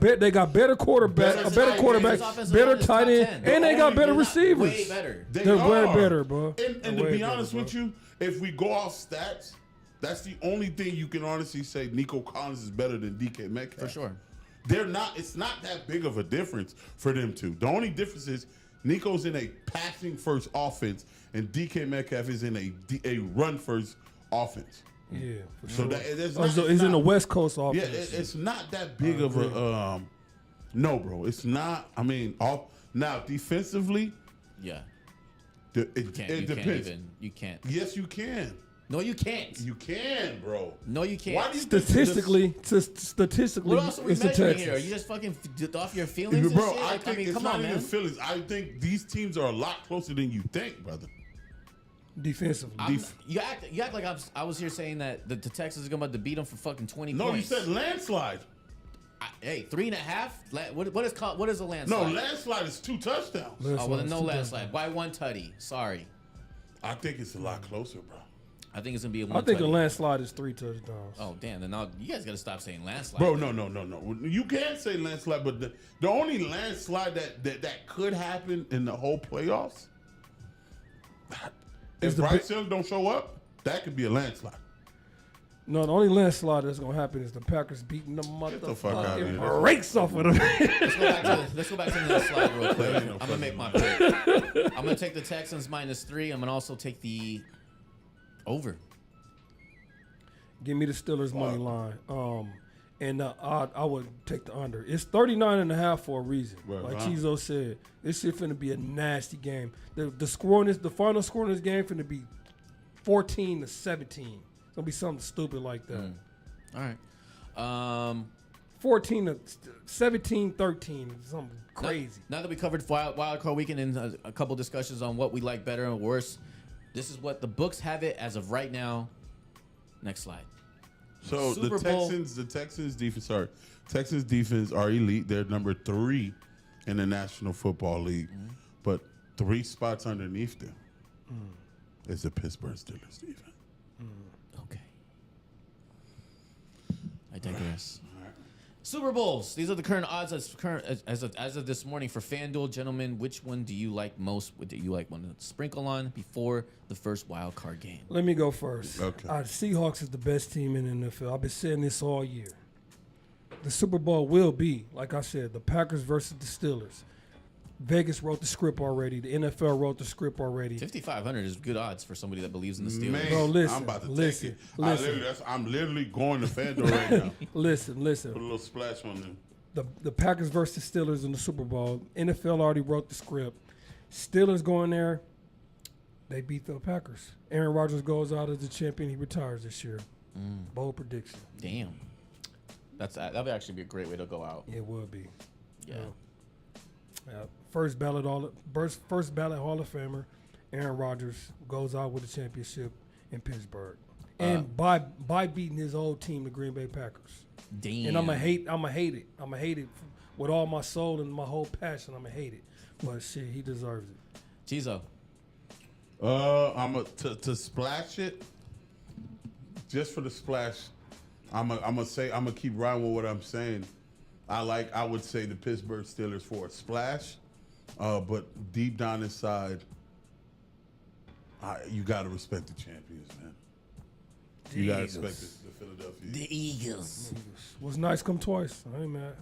better quarterbacks, Better a better tight quarterback, ends. Offensive better line is tight top end, 10. and they got better They're not receivers. Way better. They're way better, bro. And They're to way be better, honest bro. with you, if we go off stats, that's the only thing you can honestly say Nico Collins is better than DK Metcalf. For sure. They're not. It's not that big of a difference for them two. The only difference is Nico's in a passing first offense, and DK Metcalf is in a run first offense. Yeah, for So sure. that's Oh, not, so it's he's in the not- West Coast Yeah, offense. it's not that big of a. No, bro, it's not. I mean, now defensively, Yeah. it You can't depends. even. You can't. Yes, you can. No, you can't. You can, bro. No, you can't. Why do you think Statistically, What else are we it's the measuring Texans. here? Are you just fucking off your feelings and Bro, shit? I Like, think it's come not on, even man. feelings. I think these teams are a lot closer than you think, brother. defensively? You act like I was here saying that the Texans are going to beat them for fucking 20 No, points. you said landslide. Hey, 3.5. What is a No, landslide? landslide is 2 touchdowns. Oh well, then no landslide. Why one tutty? Sorry, I think it's a lot closer, bro. I think it's gonna be a one. I think a tutty. landslide is 3 touchdowns. Oh damn! Then you guys gotta stop saying landslide. Bro, no. You can't say landslide, but the only landslide that could happen in the whole playoffs, if the Bryce Young don't show up, that could be a landslide. No, the only landslide that's gonna happen is the Packers beating the the fuck outta motherfucking here. brakes off of them. Let's go back to the landslide real quick. That ain't no I'm gonna make my fucking pick. I'm gonna take the Texans -3. I'm gonna also take the over. Give me the Steelers money line. And I would take the under. It's 39.5 for a reason. Right, Like huh? Chizo said, this shit finna be a nasty game. The final score in this game finna be 14-17. It's gonna be something stupid like that. All right. 17-13, something crazy. Now that we covered wild card weekend and a couple discussions on what we like better and worse, this is what the books have it as of right now. Next slide. So Super Bowl. Texans defense are elite. They're number 3 in the National Football League, but 3 spots underneath them is the Pittsburgh Steelers defense. Okay. I digress. Super Bowls. These are the current odds as of this morning for FanDuel, gentlemen. Which one do you like most? What do you like one to sprinkle on before the first wild card game? Let me go first. Okay. Seahawks is the best team in the NFL. I've been saying this all year. The Super Bowl will be, like I said, the Packers versus the Steelers. Vegas wrote the script already. The NFL wrote the script already. 5,500 is good odds for somebody that believes in the Steelers. Man, Bro, listen, I'm about to listen, take it. listen. I'm literally going to FanDuel right now. Listen. Put a little splash on them. The Packers versus Steelers in the Super Bowl. NFL already wrote the script. Steelers going there. They beat the Packers. Aaron Rodgers goes out as the champion. He retires this year. Bold prediction. Damn. That would actually be a great way to go out. It will be. Yeah. First ballot Hall of Famer, Aaron Rodgers goes out with a championship in Pittsburgh, and by beating his old team, the Green Bay Packers. Damn. And I'm gonna hate it with all my soul and my whole passion. I'm gonna hate it, but shit, he deserves it. Chizo. To splash it, just for the splash. I'm gonna keep riding with what I'm saying. I would say the Pittsburgh Steelers for a splash, but deep down inside, you gotta respect the champions, man. You gotta respect the Philadelphia. The Eagles. What's nice come twice. I ain't mad.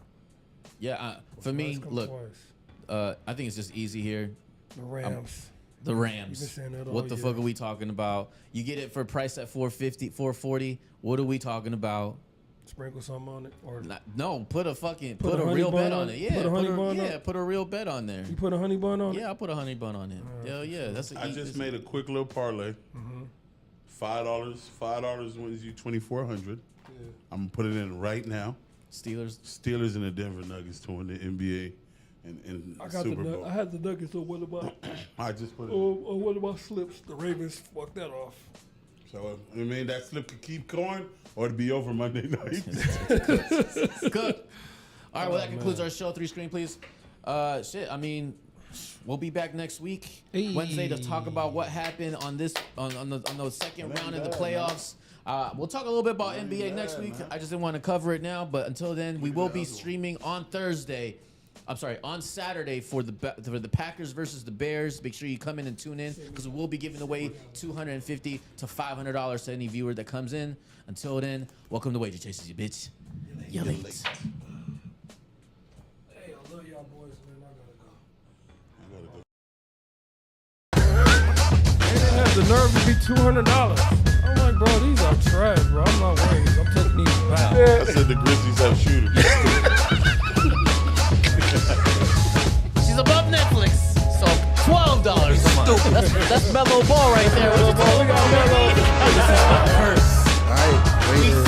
Yeah, for me, Nice come look, twice. I think it's just easy here. The Rams. The Rams. You've been saying that all What the year. fuck are we talking about? You get it for a price at $450, $440. What are we talking about? Sprinkle something on it, or No, put a Put put a a honey real bun bet on on it? it. Yeah, Put a honey bun on it? put a real bet on there. you put a honey bun on it. Yeah, I'll put a honey bun on it. Hell yeah, that's I just made a quick little parlay. $5 wins you $2,400. I'm gonna put it in right now. Steelers. Steelers and the Denver Nuggets to win the NBA and I got Super the Bowl. I had the Nuggets. So what about I just put it. what about slips? The Ravens fucked that off. So I mean that slip could keep going or to be over Monday night. Good. All right, well, that concludes our show. 3 screen, please. I mean, we'll be back next week, Hey. Wednesday, to talk about what happened on the second round of the playoffs. We'll talk a little bit about NBA next week. I just didn't want to cover it now, but until then, we will be streaming on Saturday for the Packers versus the Bears. Make sure you come in and tune in because we will be giving away $250 to $500 to any viewer that comes in. Until then, welcome to Wager Chasers, you bitch. You're late. Hey, I love y'all boys, man. I gotta go. They didn't have the nerve to be $200. I'm like, bro, these are trash, bro. I'm not worried. I'm taking these back. I said the Grizzlies have shooters. She's above Netflix, so $12 a month. That's mellow ball right there. What you talking about, mellow? All right, wait.